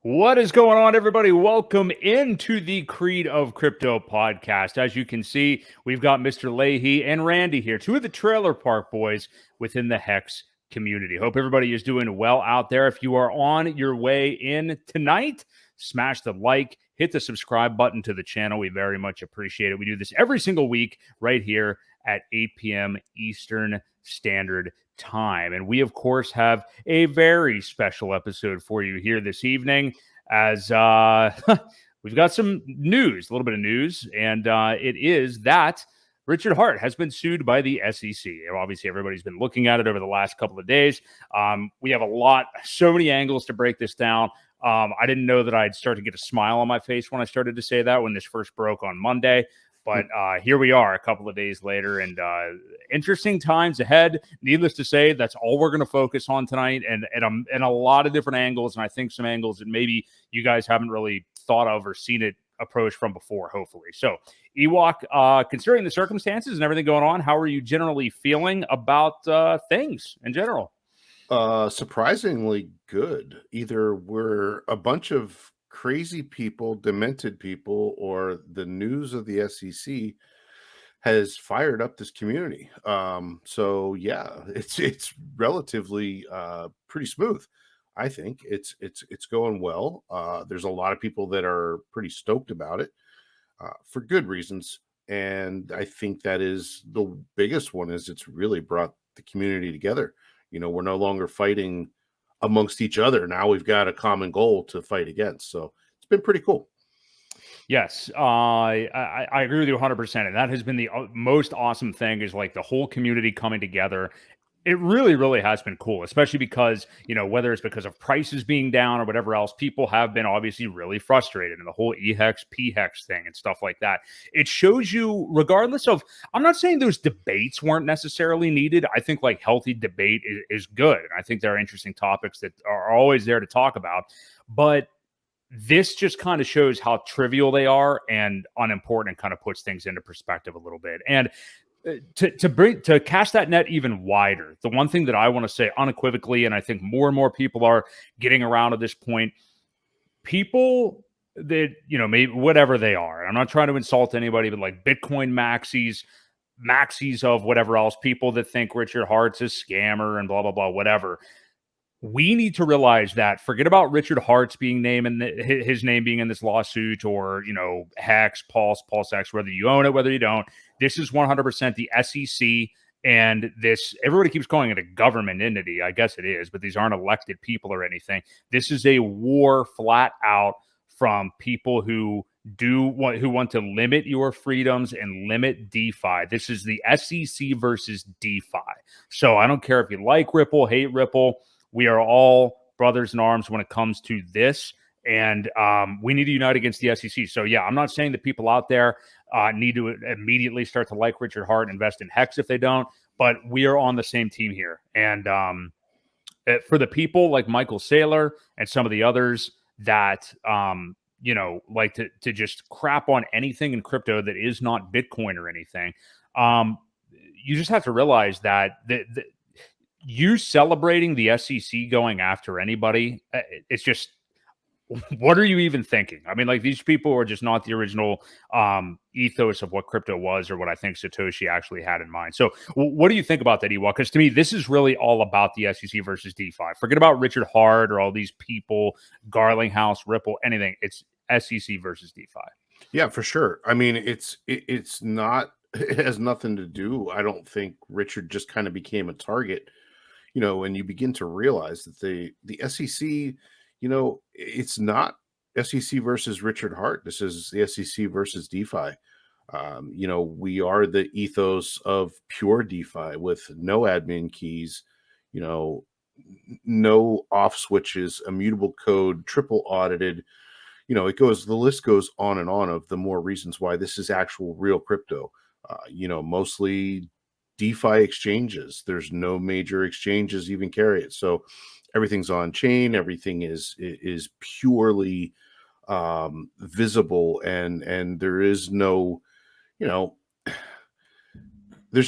What is going on, everybody? Welcome into the Creed of Crypto podcast. As you can see, we've got Mr. Leahy and Randy here, two of the trailer park boys within the HEX community. Hope everybody is doing well out there. If you are on your way in tonight, smash the like, hit the subscribe button to the channel. We very much appreciate it. We do this every single week right here at 8 p.m. Eastern Standard Time. And we, of course, have a very special episode for you here this evening as we've got some news, a little bit of news, and it is that Richard Hart has been sued by the SEC. Obviously, everybody's been looking at it over the last couple of days. We have so many angles to break this down. I didn't know that I'd start to get a smile on my face when I started to say that when this first broke on Monday. But here we are a couple of days later, and interesting times ahead. Needless to say, that's all we're going to focus on tonight, and a lot of different angles, and I think some angles that maybe you guys haven't really thought of or seen it approached from before, hopefully. So, Ewok, considering the circumstances and everything going on, how are you generally feeling about things in general? Surprisingly good. Either we're a bunch of crazy people, demented people, or the news of the SEC has fired up this community. So yeah, it's relatively pretty smooth. I think it's going well. There's a lot of people that are pretty stoked about it for good reasons, and I think that is the biggest one. Is it's really brought the community together. We're no longer fighting amongst each other. Now we've got a common goal to fight against. So it's been pretty cool. Yes, I agree with you 100%. And that has been the most awesome thing is like the whole community coming together. It really, really has been cool, especially because, whether it's because of prices being down or whatever else, people have been obviously really frustrated in the whole EHEX, PHEX thing and stuff like that. It shows you, regardless of, I'm not saying those debates weren't necessarily needed. I think like healthy debate is good. And I think there are interesting topics that are always there to talk about. But this just kind of shows how trivial they are and unimportant and kind of puts things into perspective a little bit. And to cast that net even wider, the one thing that I want to say unequivocally, and I think more and more people are getting around at this point, people that, maybe whatever they are, and I'm not trying to insult anybody, but like Bitcoin maxis of whatever else, people that think Richard Hart's a scammer and blah, blah, blah, whatever. We need to realize that forget about Richard Hart's being named and his name being in this lawsuit or, Hex, PulseX, whether you own it, whether you don't. This is 100% the SEC. And this, everybody keeps calling it a government entity. I guess it is, but these aren't elected people or anything. This is a war flat out from people who want to limit your freedoms and limit DeFi. This is the SEC versus DeFi. So I don't care if you like Ripple, hate Ripple. We are all brothers in arms when it comes to this, and we need to unite against the SEC. So, yeah, I'm not saying that people out there need to immediately start to like Richard Hart, invest in HEX if they don't, but we are on the same team here. And for the people like Michael Saylor and some of the others that, like to just crap on anything in crypto that is not Bitcoin or anything, you just have to realize that you celebrating the SEC going after anybody, it's just, what are you even thinking? I mean, like, these people are just not the original ethos of what crypto was or what I think Satoshi actually had in mind. So what do you think about that, Ewok? Because to me, this is really all about the SEC versus DeFi. Forget about Richard Hart or all these people, Garlinghouse, Ripple, anything. It's SEC versus DeFi. Yeah, for sure. I mean, it's not, it has nothing to do. I don't think Richard just kind of became a target. And you begin to realize that the SEC, it's not SEC versus Richard Hart. This is the SEC versus DeFi. We are the ethos of pure DeFi with no admin keys, no off switches, immutable code, triple audited. The list goes on and on of the more reasons why this is actual real crypto. Mostly DeFi exchanges. There's no major exchanges even carry it. So everything's on chain. Everything is purely visible, and there is no, there's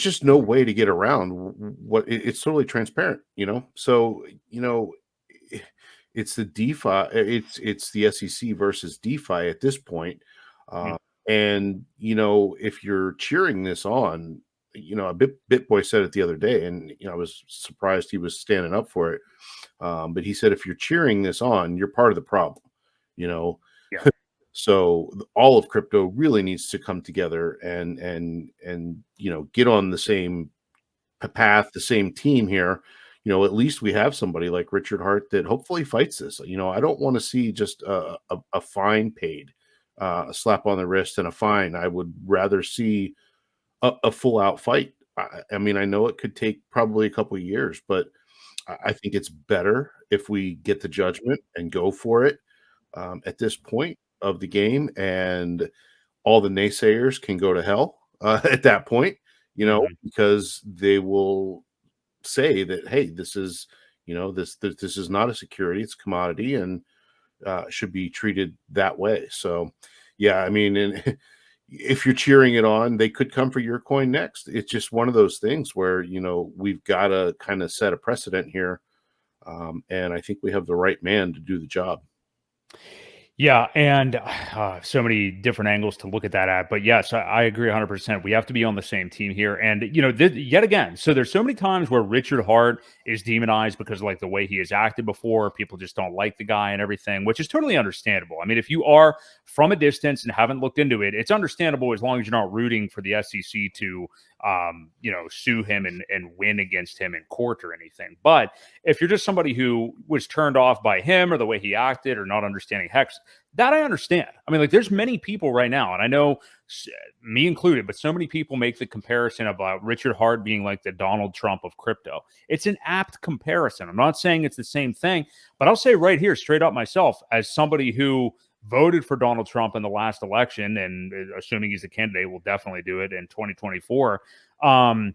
just no way to get around what it's totally transparent. So it's the DeFi. It's the SEC versus DeFi at this point. Mm. And if you're cheering this on, a BitBoy said it the other day, and I was surprised he was standing up for it. But he said, if you're cheering this on, you're part of the problem. You know, Yeah. so all of crypto really needs to come together and get on the same path, the same team here. At least we have somebody like Richard Hart that hopefully fights this. I don't want to see just a fine paid, a slap on the wrist and a fine. I would rather see a full out fight. I mean, I know it could take probably a couple of years, but I think it's better if we get the judgment and go for it at this point of the game, and all the naysayers can go to hell at that point, because they will say that, hey, this is this is not a security, it's a commodity, and should be treated that way. So yeah, I mean, and if you're cheering it on, they could come for your coin next. It's just one of those things where we've got to kind of set a precedent here, and I think we have the right man to do the job. Yeah, and so many different angles to look at that at. But yes, I agree 100%. We have to be on the same team here. And, yet again, so there's so many times where Richard Hart is demonized because of like the way he has acted before. People just don't like the guy and everything, which is totally understandable. I mean, if you are from a distance and haven't looked into it, it's understandable as long as you're not rooting for the SEC to, sue him and win against him in court or anything. But if you're just somebody who was turned off by him or the way he acted or not understanding HEX, that I understand. I mean, like, there's many people right now, and I know me included, but so many people make the comparison of Richard Hart being like the Donald Trump of crypto. It's an apt comparison. I'm not saying it's the same thing, but I'll say right here, straight up myself, as somebody who voted for Donald Trump in the last election, and assuming he's a candidate, will definitely do it in 2024. I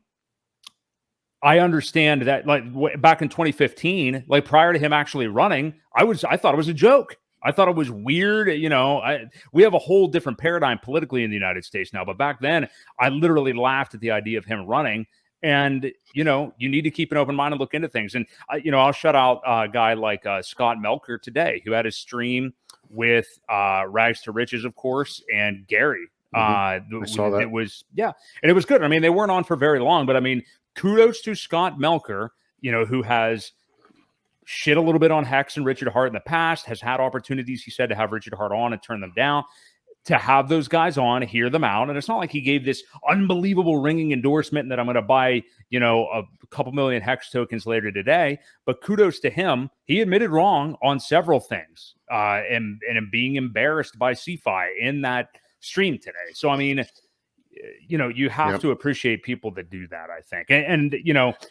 understand that, like, back in 2015, like prior to him actually running, I thought it was a joke. I thought it was weird. We have a whole different paradigm politically in the United States now, but back then, I literally laughed at the idea of him running. And you need to keep an open mind and look into things. And I'll shout out a guy like Scott Melker today, who had his stream with Rags to Riches, of course, and Gary. I saw that. It was, yeah, and it was good. I mean, they weren't on for very long, but I mean, kudos to Scott Melker, who has shit a little bit on HEX and Richard Hart in the past, has had opportunities, he said, to have Richard Hart on and turn them down. To have those guys on, hear them out. And it's not like he gave this unbelievable ringing endorsement that I'm going to buy, a couple million HEX tokens later today. But kudos to him. He admitted wrong on several things and being embarrassed by CeFi in that stream today. So, I mean, you have to appreciate people that do that, I think. And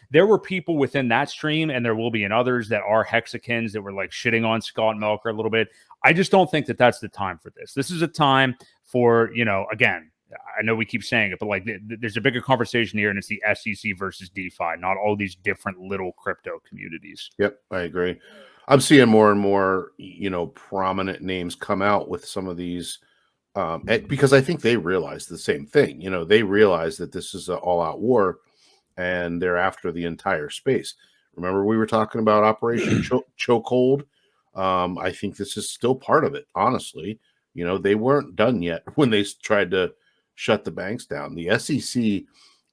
there were people within that stream, and there will be in others that are Hexicans that were like shitting on Scott Melker a little bit. I just don't think that that's the time for this. This is a time for, again, I know we keep saying it, but like there's a bigger conversation here, and it's the SEC versus DeFi, not all these different little crypto communities. Yep, I agree. I'm seeing more and more, prominent names come out with some of these, because I think they realize the same thing. They realize that this is an all-out war, and they're after the entire space. Remember, we were talking about Operation Chokehold. I think this is still part of it, honestly. They weren't done yet when they tried to shut the banks down. The SEC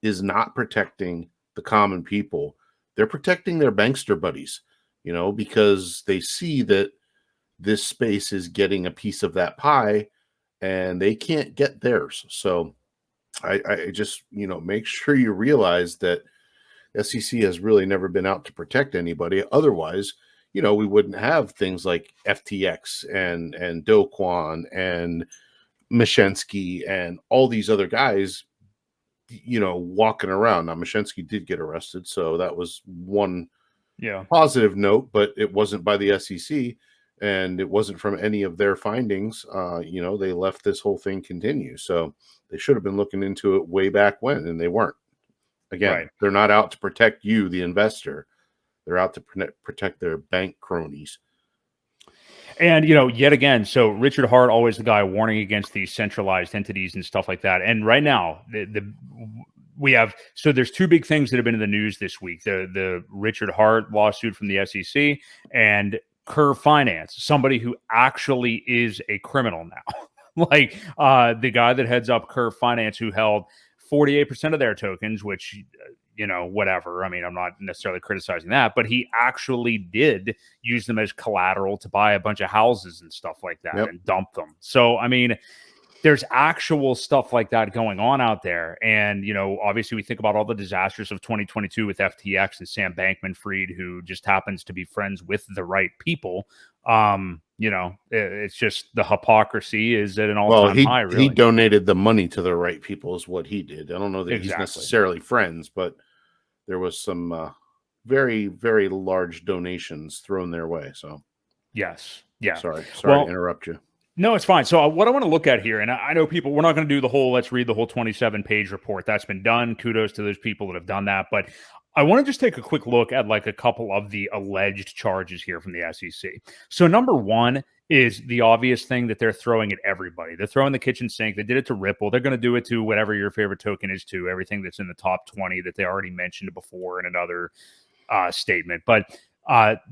is not protecting the common people. They're protecting their bankster buddies, because they see that this space is getting a piece of that pie and they can't get theirs. So I just, make sure you realize that SEC has really never been out to protect anybody. Otherwise, we wouldn't have things like FTX and Do Kwon and Mashensky and all these other guys, walking around. Now, Mashensky did get arrested, so that was one positive note, but it wasn't by the SEC, and it wasn't from any of their findings. They left this whole thing continue. So they should have been looking into it way back when, and they weren't. Again, They're not out to protect you, the investor. They're out to protect their bank cronies. And, yet again, so Richard Hart, always the guy warning against these centralized entities and stuff like that. And right now, we have, so there's two big things that have been in the news this week. The Richard Hart lawsuit from the SEC, and Curve Finance, somebody who actually is a criminal now. Like the guy that heads up Curve Finance, who held 48% of their tokens, which, whatever. I mean, I'm not necessarily criticizing that, but he actually did use them as collateral to buy a bunch of houses and stuff like that and dump them. So, I mean, there's actual stuff like that going on out there. And, obviously we think about all the disasters of 2022 with FTX and Sam Bankman-Fried, who just happens to be friends with the right people. It's just the hypocrisy is at an all-time high, really. He donated the money to the right people is what he did. I don't know that Exactly. he's necessarily friends, but there was some very, very large donations thrown their way. So yes. Yeah. Sorry to interrupt you. No, it's fine. So what I want to look at here, and I know people, we're not going to do the whole, let's read the whole 27-page report. That's been done. Kudos to those people that have done that. But I want to just take a quick look at like a couple of the alleged charges here from the SEC. So number one is the obvious thing that they're throwing at everybody. They're throwing the kitchen sink. They did it to Ripple. They're going to do it to whatever your favorite token is to, everything that's in the top 20 that they already mentioned before in another statement. But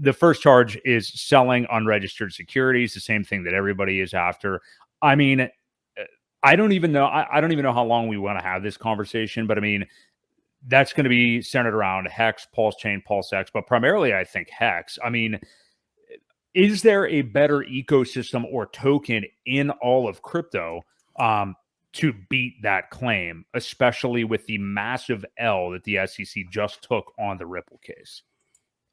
the first charge is selling unregistered securities, the same thing that everybody is after. I mean, I don't even know. I don't even know how long we want to have this conversation, but I mean, that's going to be centered around HEX, PulseChain, PulseX, but primarily I think HEX. I mean, is there a better ecosystem or token in all of crypto to beat that claim, especially with the massive L that the SEC just took on the Ripple case?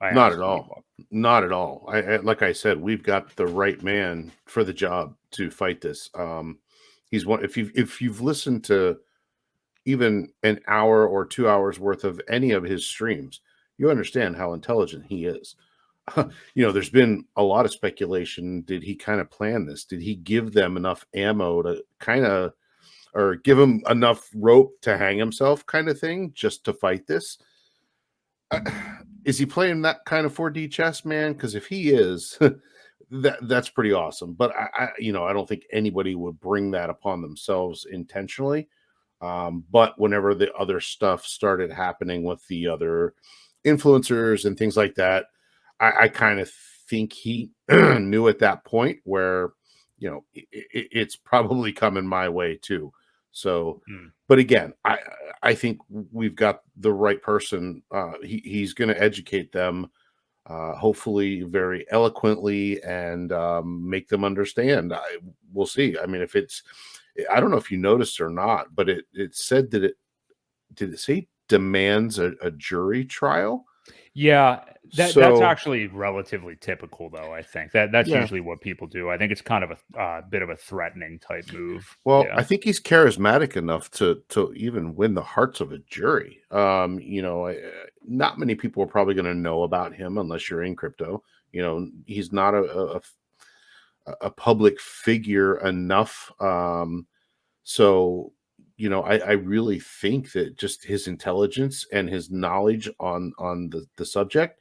Not at all. Not at all. Like I said, we've got the right man for the job to fight this. He's one. If you've listened to even an hour or 2 hours worth of any of his streams, you understand how intelligent he is. There's been a lot of speculation. Did he kind of plan this? Did he give them enough ammo to or give him enough rope to hang himself, kind of thing, just to fight this? Is he playing that kind of 4D chess, man? Because if he is, that's pretty awesome. But I don't think anybody would bring that upon themselves intentionally. But whenever the other stuff started happening with the other influencers and things like that, I kind of think he knew at that point where, it's probably coming my way too. So, but again, I think we've got the right person. He's going to educate them, hopefully very eloquently, and make them understand. We'll see. I mean, I don't know if you noticed or not, but it said that did it say demands a jury trial? Yeah, that's actually relatively typical, though. I think that's usually what people do. I think it's kind of a bit of a threatening type move. Well, I think he's charismatic enough to even win the hearts of a jury. Not many people are probably going to know about him unless you're in crypto. He's not a public figure enough. So I really think that just his intelligence and his knowledge on the subject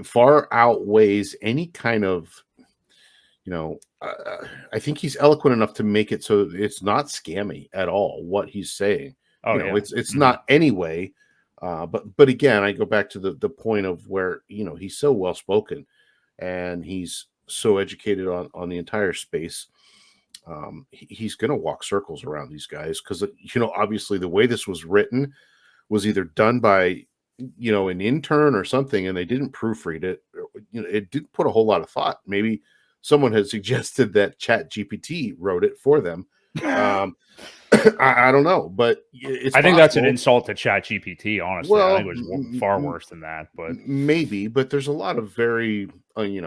far outweighs any kind of, I think he's eloquent enough to make it so it's not scammy at all what he's saying. It's not anyway. But again, I go back to the point of where, he's so well spoken and he's so educated on the entire space. He's going to walk circles around these guys because, obviously the way this was written was either done by, an intern or something, and they didn't proofread it. It didn't put a whole lot of thought. Maybe someone had suggested that ChatGPT wrote it for them. I don't know, but I think that's an insult to ChatGPT, honestly. Well, I think it was far worse than that, but maybe. But there's a lot of very,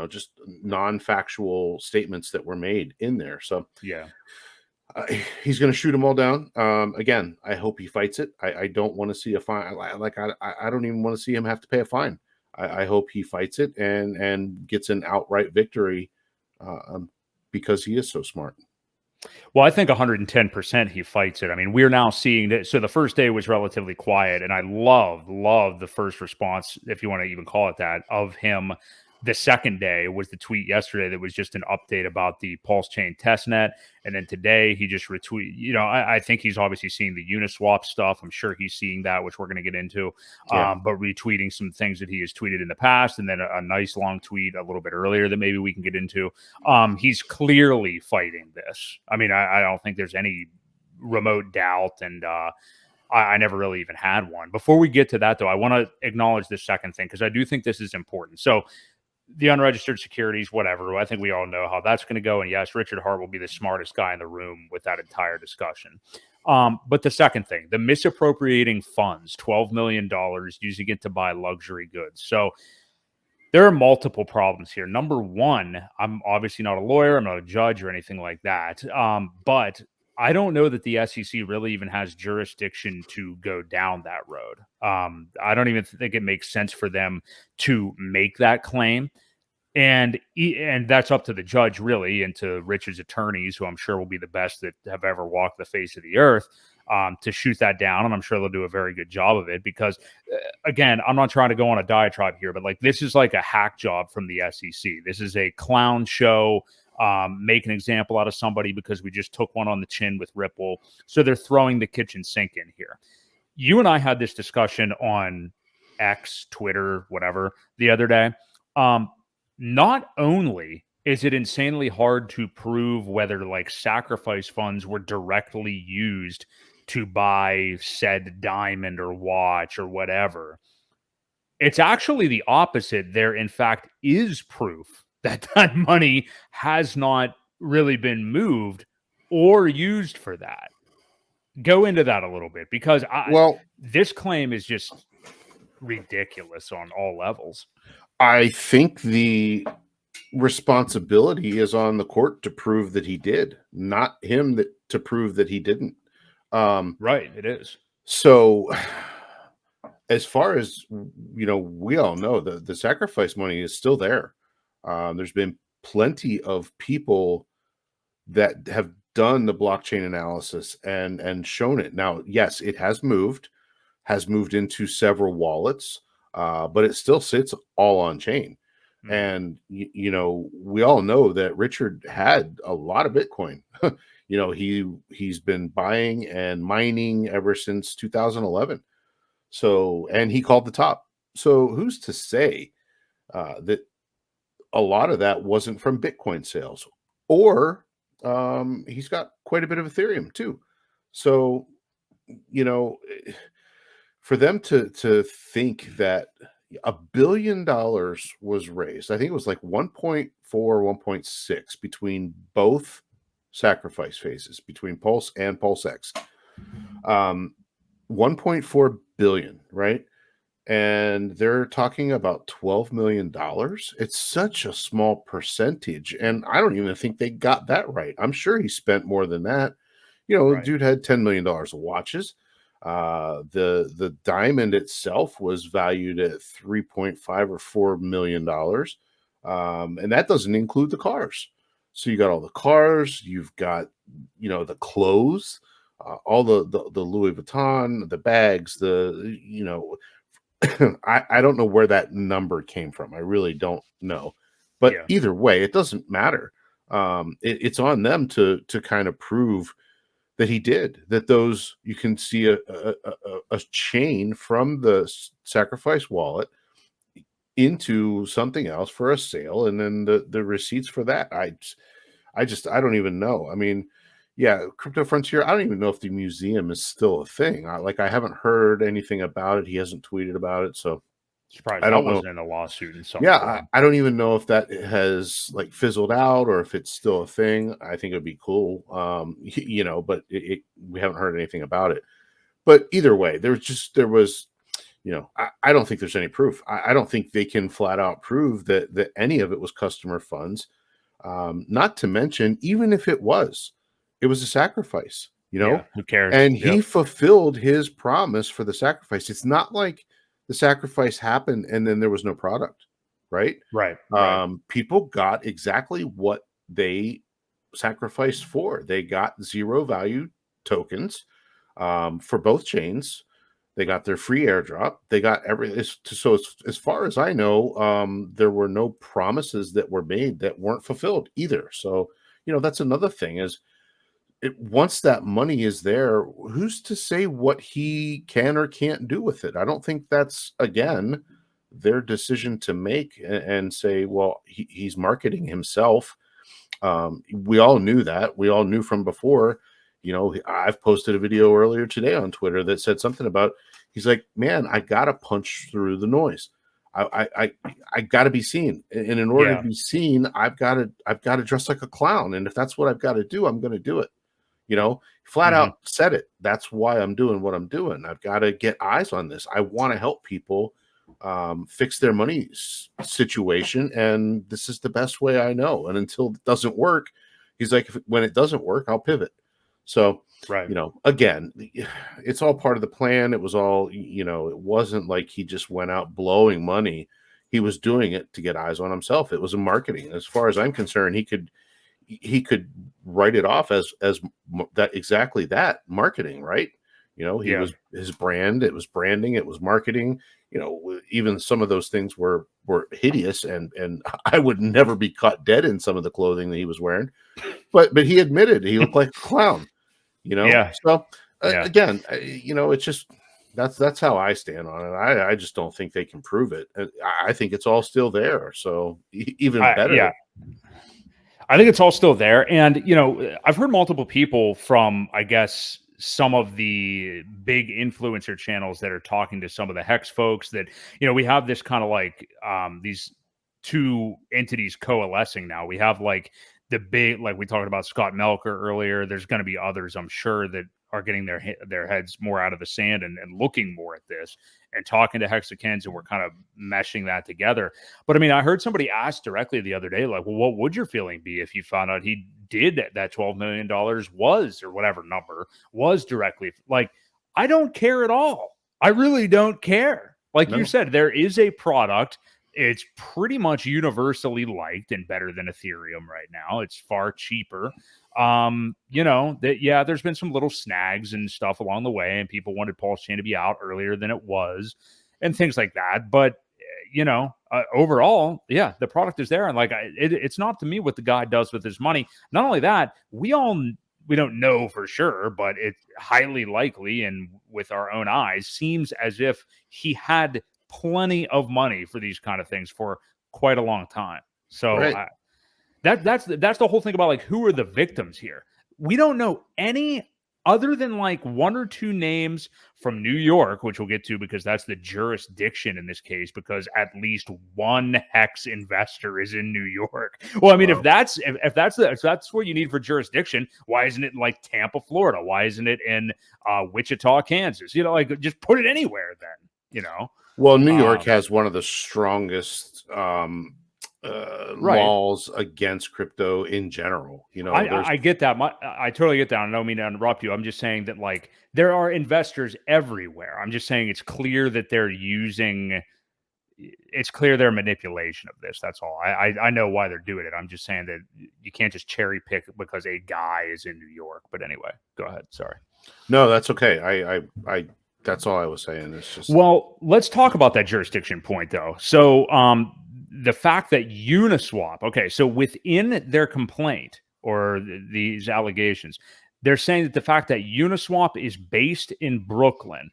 just non-factual statements that were made in there. So yeah, he's going to shoot them all down. Again, I hope he fights it. I don't want to see a fine. I don't even want to see him have to pay a fine. I hope he fights it and gets an outright victory because he is so smart. Well, I think 110% he fights it. I mean, we're now seeing that. So the first day was relatively quiet, and I love the first response, if you want to even call it that, of him The second day was the tweet yesterday that was just an update about the PulseChain testnet. And then today he just retweeted, I think he's obviously seeing the Uniswap stuff. I'm sure he's seeing that, which we're going to get into, but retweeting some things that he has tweeted in the past. And then a nice long tweet a little bit earlier that maybe we can get into. He's clearly fighting this. I mean, I don't think there's any remote doubt. And, I never really even had one. Before we get to that, though, I want to acknowledge this second thing because I do think this is important. So the unregistered securities, whatever, I think we all know how that's going to go. And yes, Richard Hart will be the smartest guy in the room with that entire discussion. But the second thing, the misappropriating funds, $12 million, using it to buy luxury goods. So there are multiple problems here. Number one, I'm obviously not a lawyer. I'm not a judge or anything like that. But I don't know that the SEC really even has jurisdiction to go down that road. I don't even think it makes sense for them to make that claim. And that's up to the judge, really, and to Richard's attorneys, who I'm sure will be the best that have ever walked the face of the earth, to shoot that down. And I'm sure they'll do a very good job of it because, again, I'm not trying to go on a diatribe here, but this is like a hack job from the SEC. This is a clown show. Make an example out of somebody because we just took one on the chin with Ripple. So they're throwing the kitchen sink in here. You and I had this discussion on X, Twitter, whatever, the other day. Not only is it insanely hard to prove whether sacrifice funds were directly used to buy said diamond or watch or whatever, it's actually the opposite. There, in fact, is proof that that money has not really been moved or used for that. Go into that a little bit because this claim is just ridiculous on all levels. I think the responsibility is on the court to prove that he did, not him to prove that he didn't. Right, it is. So as far as, we all know the sacrifice money is still there. There's been plenty of people that have done the blockchain analysis and shown it. Now, yes, it has moved into several wallets, but it still sits all on chain. Mm-hmm. And, we all know that Richard had a lot of Bitcoin. He's been buying and mining ever since 2011. So, and he called the top. So who's to say that a lot of that wasn't from Bitcoin sales, or he's got quite a bit of Ethereum too. So, for them to think that $1 billion was raised, I think it was 1.4, 1.6 between both sacrifice phases, between Pulse and PulseX. 1.4 billion, right? And they're talking about $12 million. It's such a small percentage. And I don't even think they got that right. I'm sure he spent more than that. Right. The dude had $10 million of watches. The diamond itself was valued at 3.5 or $4 million. And that doesn't include the cars. So you got all the cars, you've got, the clothes, all the Louis Vuitton, the bags, I don't know where that number came from. I really don't know. But either way, it doesn't matter. It's on them to kind of prove that he did, that those, you can see a chain from the sacrifice wallet into something else for a sale, and then the receipts for that. I don't even know. I mean, Crypto Frontier, I don't even know if the museum is still a thing. I haven't heard anything about it. He hasn't tweeted about it, so surprised I don't know. In a lawsuit in some form. I don't even know if that has fizzled out or if it's still a thing. I think it'd be cool, but we haven't heard anything about it. But either way, there was I don't think there's any proof. I don't think they can flat out prove that any of it was customer funds. Not to mention, even if it was a sacrifice, who cares? And he fulfilled his promise for the sacrifice. It's not like the sacrifice happened and then there was no product, right? Right. People got exactly what they sacrificed for. They got zero value tokens for both chains. They got their free airdrop. They got everything. So as far as I know, there were no promises that were made that weren't fulfilled either. So, that's another thing is once that money is there, who's to say what he can or can't do with it? I don't think that's, again, their decision to make and say, well, he's marketing himself. We all knew that. We all knew from before. I've posted a video earlier today on Twitter that said something about, he's like, man, I gotta punch through the noise. I gotta be seen. And in order to be seen, I've gotta dress like a clown. And if that's what I've got to do, I'm gonna do it. Flat out said it. That's why I'm doing what I'm doing. I've got to get eyes on this. I want to help people fix their money situation, and this is the best way I know. And until it doesn't work, he's like, when it doesn't work, I'll pivot. So, right. Again, it's all part of the plan. It was all, it wasn't like he just went out blowing money. He was doing it to get eyes on himself. It was a marketing. As far as I'm concerned, he could write it off as that, exactly that, marketing, right? He was his brand, it was branding, it was marketing. Even some of those things were hideous, and I would never be caught dead in some of the clothing that he was wearing, but he admitted he looked like a clown. So again, it's just that's how I stand on it. I just don't think they can prove it. I think it's all still there. So even better. I think it's all still there. And, I've heard multiple people from, I guess, some of the big influencer channels that are talking to some of the HEX folks that, we have this kind of like these two entities coalescing now. We have like the big, like we talked about Scott Melker earlier. There's going to be others, I'm sure, that are getting their heads more out of the sand and looking more at this and talking to Hexicans, and we're kind of meshing that together. But I mean, I heard somebody ask directly the other day, like, well, what would your feeling be if you found out he did that $12 million was, or whatever number was directly? Like, I don't care at all. I really don't care. Like you said, there is a product. It's pretty much universally liked and better than Ethereum right now. It's far cheaper. There's been some little snags and stuff along the way, and people wanted PulseChain to be out earlier than it was and things like that. But, overall, the product is there. And like, it's not to me what the guy does with his money. Not only that, we don't know for sure, but it's highly likely, and with our own eyes, seems as if he had plenty of money for these kind of things for quite a long time. So right. That's the whole thing about like, who are the victims here? We don't know any other than like one or two names from New York, which we'll get to because that's the jurisdiction in this case, because at least one HEX investor is in New York. Well, I mean, if that's what you need for jurisdiction, why isn't it in like Tampa, Florida? Why isn't it in Wichita, Kansas? Like, just put it anywhere then, Well, New York has one of the strongest laws against crypto in general. I get that. I totally get that. I don't mean to interrupt you. I'm just saying that like there are investors everywhere. I'm just saying it's clear that it's clear their manipulation of this. That's all. I know why they're doing it. I'm just saying that you can't just cherry pick because a guy is in New York. But anyway, go ahead. Sorry. No, that's okay. I that's all I was saying. It's just, well, let's talk about that jurisdiction point though. So the fact that Uniswap, okay, so within their complaint or these allegations, they're saying that the fact that Uniswap is based in Brooklyn,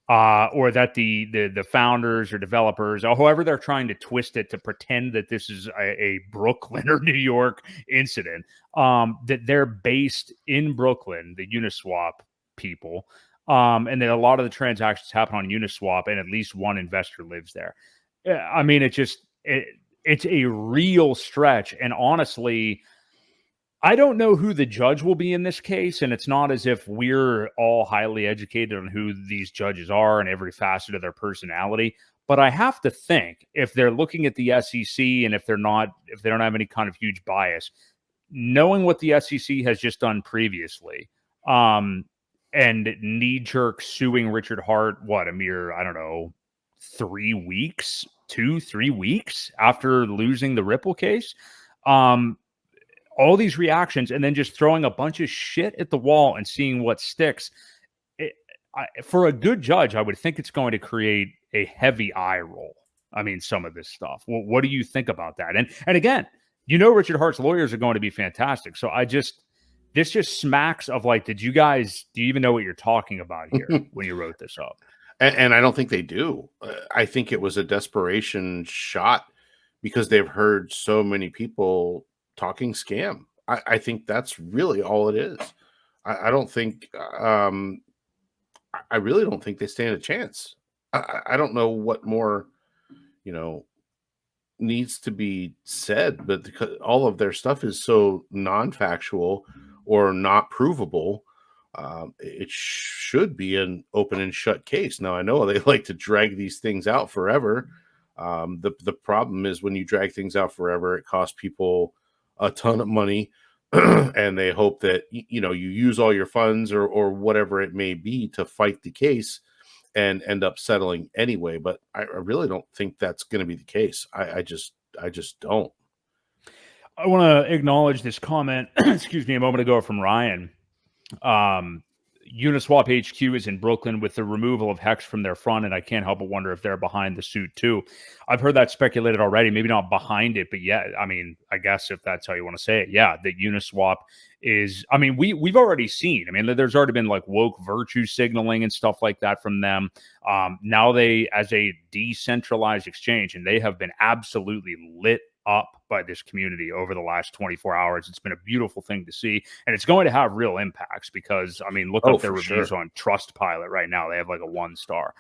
or that the founders or developers, or however they're trying to twist it to pretend that this is a Brooklyn or New York incident, that they're based in Brooklyn, the Uniswap people, and that a lot of the transactions happen on Uniswap, and at least one investor lives there. I mean, it's a real stretch. And honestly, I don't know who the judge will be in this case. And it's not as if we're all highly educated on who these judges are and every facet of their personality. But I have to think if they're looking at the SEC and if they don't have any kind of huge bias, knowing what the SEC has just done previously, and knee-jerk suing Richard Hart, a mere, I don't know, 3 weeks, 2-3 weeks after losing the Ripple case, all these reactions, and then just throwing a bunch of shit at the wall and seeing what sticks. for a good judge, I would think it's going to create a heavy eye roll. I mean, some of this stuff. Well, what do you think about that? And again, Richard Hart's lawyers are going to be fantastic. So this just smacks of like, do you even know what you're talking about here when you wrote this up? And I don't think they do. I think it was a desperation shot because they've heard so many people talking scam. I think that's really all it is. I don't think, I really don't think they stand a chance. I don't know what more, you know, needs to be said, but because all of their stuff is so non-factual or not provable, it should be an open and shut case. Now I know they like to drag these things out forever. The problem is when you drag things out forever, it costs people a ton of money, and they hope that you use all your funds or whatever it may be to fight the case and end up settling anyway. But I really don't think that's going to be the case. I just don't. I want to acknowledge this comment, excuse me, a moment ago from Ryan. Uniswap HQ is in Brooklyn with the removal of HEX from their front, and I can't help but wonder if they're behind the suit too. I've heard that speculated already, maybe not behind it, but yeah, I mean, I guess if that's how you want to say it, yeah, that Uniswap is, I mean, we've already seen, I mean, there's already been like woke virtue signaling and stuff like that from them. Now they, as a decentralized exchange, and they have been absolutely lit up by this community over the last 24 hours. It's been a beautiful thing to see, and it's going to have real impacts because, I mean, look up their reviews on Trustpilot right now. They have like a 1-star.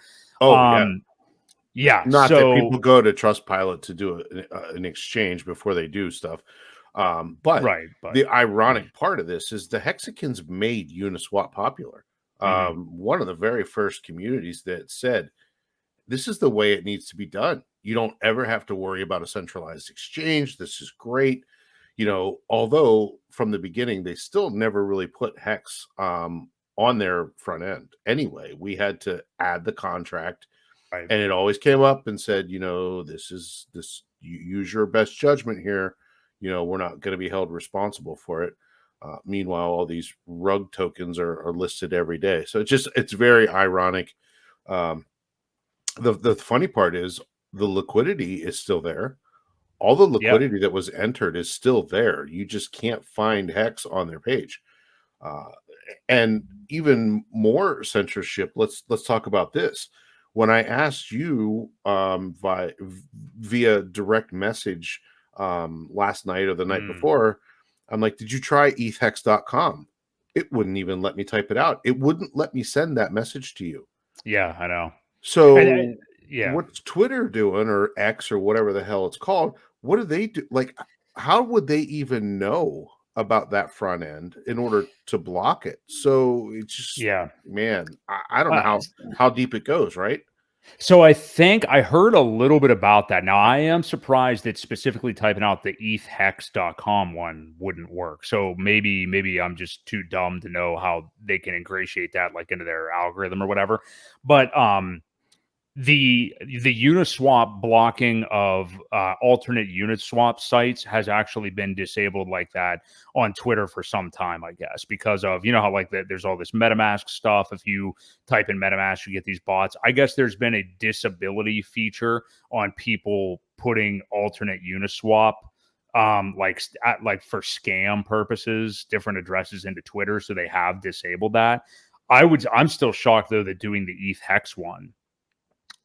Yeah. Not that people go to Trustpilot to do an exchange before they do stuff. But the ironic part of this is the Hexicans made Uniswap popular. One of the very first communities that said, this is the way it needs to be done. You don't ever have to worry about a centralized exchange. This is great. Although from the beginning, they still never really put HEX on their front end. Anyway, we had to add the contract, and it always came up and said, this, you use your best judgment here. We're not going to be held responsible for it. Meanwhile, all these rug tokens are listed every day. So it's very ironic. The funny part is the liquidity is still there. All the liquidity that was entered is still there. You just can't find HEX on their page. And even more censorship. Let's talk about this. When I asked you via direct message last night or the night before, I'm like, did you try ethhex.com? It wouldn't even let me type it out. It wouldn't let me send that message to you. Yeah, I know. So what's Twitter doing, or X, or whatever the hell it's called? What do they do? Like, how would they even know about that front end in order to block it? So it's just, man, I don't know how deep it goes, right? So I think I heard a little bit about that. Now, I am surprised that specifically typing out the ethhex.com one wouldn't work. So maybe I'm just too dumb to know how they can ingratiate that like into their algorithm or whatever. But the Uniswap blocking of alternate Uniswap sites has actually been disabled like that on Twitter for some time, I guess, because of, how like there's all this MetaMask stuff. If you type in MetaMask, you get these bots. I guess there's been a disability feature on people putting alternate Uniswap like for scam purposes, different addresses into Twitter. So they have disabled that. I'm still shocked though that doing the ETH Hex one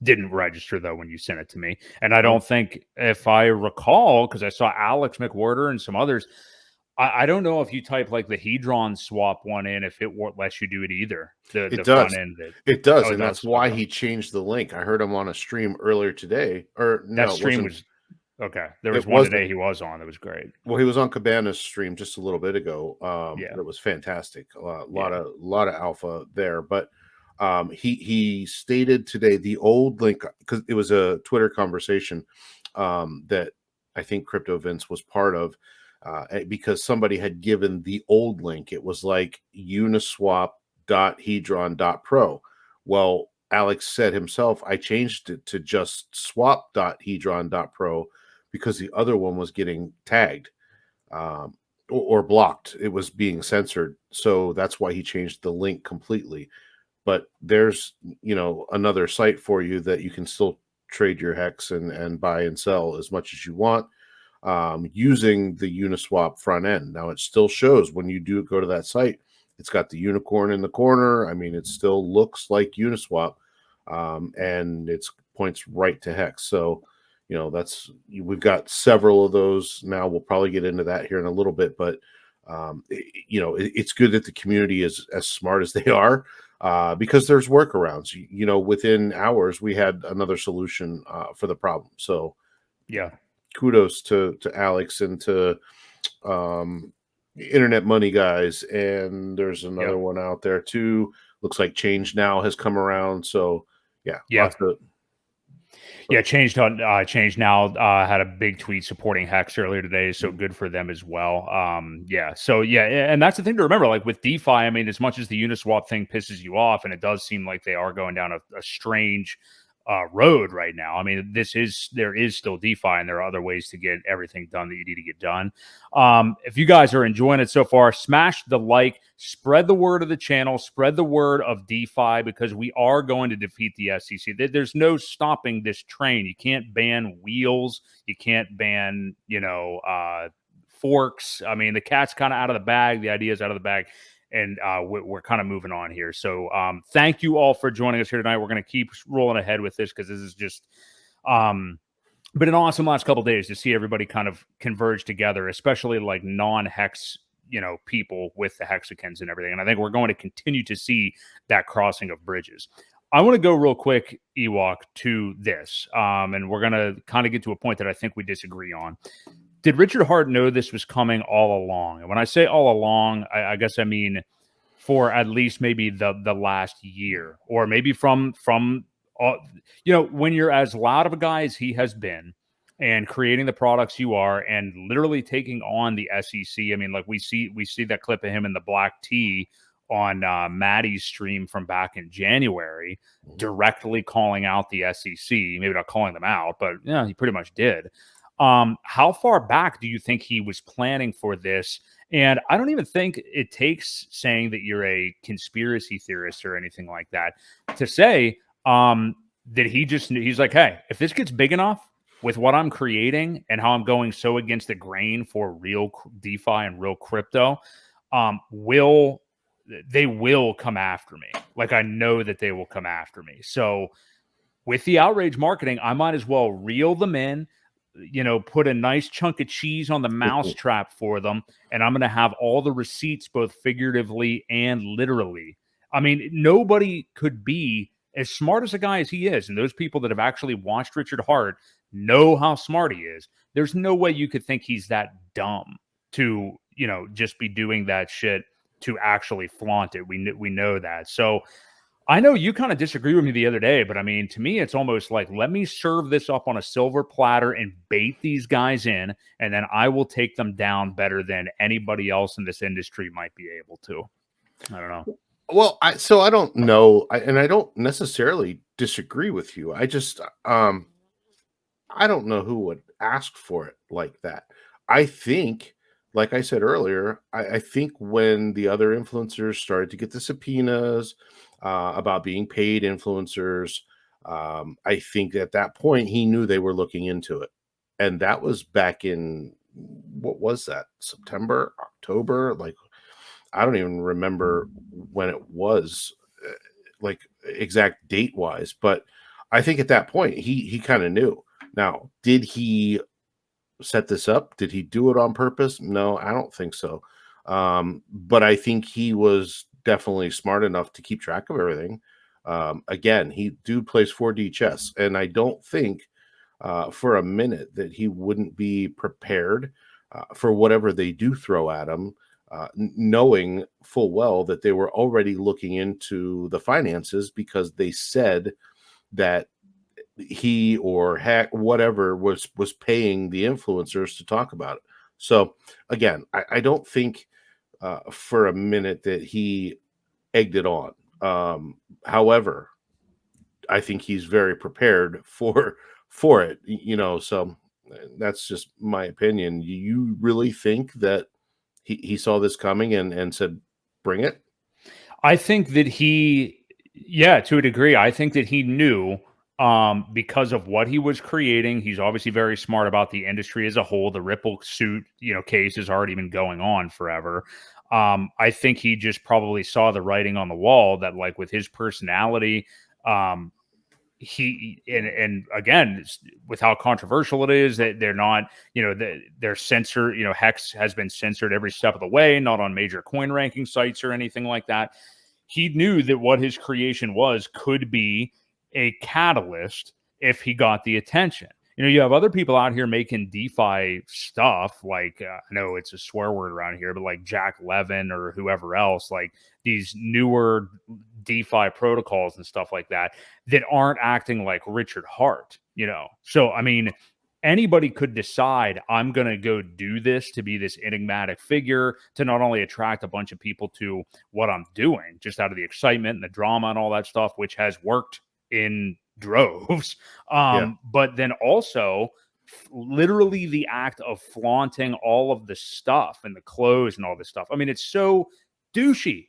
didn't register though when you sent it to me. And I don't think, if I recall, because I saw Alex McWhorter and some others, I don't know if you type like the Hedron swap one in, if it lets you do it either. It does. It does, and that's why he changed the link. I heard him on a stream earlier today, or no, that stream was okay. There was one today he was on. It was great. Well, he was on Cabana's stream just a little bit ago. It was fantastic. A lot of alpha there, but he stated today the old link, because it was a Twitter conversation that I think Crypto Vince was part of, because somebody had given the old link. It was like uniswap.hedron.pro. Well, Alex said himself, I changed it to just swap.hedron.pro because the other one was getting tagged or blocked. It was being censored. So that's why he changed the link completely. but there's, another site for you that you can still trade your hex and buy and sell as much as you want, using the Uniswap front end. Now it still shows when you do go to that site, it's got the unicorn in the corner. I mean, it still looks like Uniswap, and it points right to hex. So, we've got several of those now. We'll probably get into that here in a little bit, but it's good that the community is as smart as they are, because there's workarounds. Within hours, we had another solution for the problem. So, Yeah. kudos to Alex and to Internet Money guys. And there's another one out there too. Looks like Change Now has come around. So yeah. Lots of. Yeah, Change Now had a big tweet supporting Hex earlier today, so good for them as well. And that's the thing to remember. Like with DeFi, I mean, as much as the Uniswap thing pisses you off, and it does seem like they are going down a strange road right now. I mean, there is still DeFi, and there are other ways to get everything done that you need to get done. If you guys are enjoying it so far, smash the like, spread the word of the channel, spread the word of DeFi, because we are going to defeat the SEC. There's no stopping this train. You can't ban wheels. You can't ban, forks. I mean, the cat's kind of out of the bag. The idea is out of the bag. And we're kind of moving on here. So thank you all for joining us here tonight. We're going to keep rolling ahead with this because this is just been an awesome last couple of days to see everybody kind of converge together, especially like non-hex, people with the hexagons and everything. And I think we're going to continue to see that crossing of bridges. I want to go real quick, Ewok, to this. And we're going to kind of get to a point that I think we disagree on. Did Richard Hart know this was coming all along? And when I say all along, I guess I mean for at least maybe the last year, or maybe from when you're as loud of a guy as he has been and creating the products you are and literally taking on the SEC. I mean, like we see that clip of him in the black tee on Maddie's stream from back in January, directly calling out the SEC, maybe not calling them out, but yeah, he pretty much did. How far back do you think he was planning for this? And I don't even think it takes saying that you're a conspiracy theorist or anything like that to say that he's like, hey, if this gets big enough with what I'm creating and how I'm going so against the grain for real DeFi and real crypto, they will come after me. Like, I know that they will come after me. So with the outrage marketing, I might as well reel them in, put a nice chunk of cheese on the mousetrap for them, and I'm going to have all the receipts, both figuratively and literally. I mean, nobody could be as smart as a guy as he is, and those people that have actually watched Richard Hart know how smart he is. There's no way you could think he's that dumb to, just be doing that shit to actually flaunt it. We know that. So I know you kind of disagree with me the other day, but I mean, to me, it's almost like, let me serve this up on a silver platter and bait these guys in, and then I will take them down better than anybody else in this industry might be able to. I don't know. Well, I don't know, and I don't necessarily disagree with you. I just, I don't know who would ask for it like that. I think, like I said earlier, I think when the other influencers started to get the subpoenas about being paid influencers, I think at that point he knew they were looking into it. And that was back in, what was that? September, October? Like, I don't even remember when it was, like exact date wise, but I think at that point he kind of knew. Now, did he set this up? Did he do it on purpose? No, I don't think so. But I think he was definitely smart enough to keep track of everything. Again, dude plays 4D chess, and I don't think for a minute that he wouldn't be prepared for whatever they do throw at him, knowing full well that they were already looking into the finances, because they said that he or Hack, whatever, was paying the influencers to talk about it. So again, I don't think for a minute that he egged it on. However, I think he's very prepared for it, so that's just my opinion. You really think that he saw this coming and said, bring it? I think that he Yeah, to a degree. I think that he knew, because of what he was creating. He's obviously very smart about the industry as a whole. The Ripple suit, case has already been going on forever. I think he just probably saw the writing on the wall that, like, with his personality, um, he and again, with how controversial it is, that they're not, they're censored. Hex has been censored every step of the way, not on major coin ranking sites or anything like that. He knew that what his creation was could be a catalyst if he got the attention. You have other people out here making DeFi stuff, like, I know it's a swear word around here, but like Jack Levin or whoever else, like these newer DeFi protocols and stuff like that, that aren't acting like Richard Hart. So, I mean, anybody could decide, I'm going to go do this to be this enigmatic figure, to not only attract a bunch of people to what I'm doing, just out of the excitement and the drama and all that stuff, which has worked in droves, Yeah. but then also literally the act of flaunting all of the stuff and the clothes and all this stuff. I mean, it's so douchey.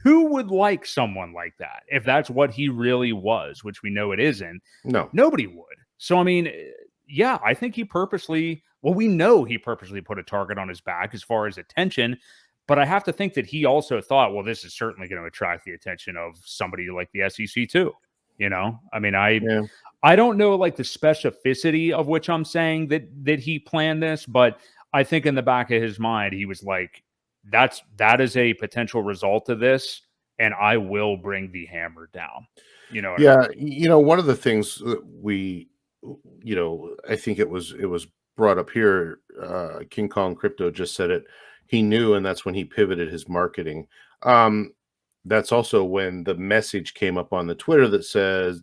Who would like someone like that if that's what he really was, which we know it isn't? No. Nobody would. So, I mean, yeah, I think we know he purposely put a target on his back as far as attention. But I have to think that he also thought, well, this is certainly going to attract the attention of somebody like the SEC too. I mean, Yeah. I don't know, like, the specificity of which I'm saying that he planned this, but I think in the back of his mind, he was like, that is a potential result of this, and I will bring the hammer down. You know what I Yeah. mean? One of the things that I think it was brought up here. King Kong Crypto just said it. He knew, and that's when he pivoted his marketing. That's also when the message came up on the Twitter that says,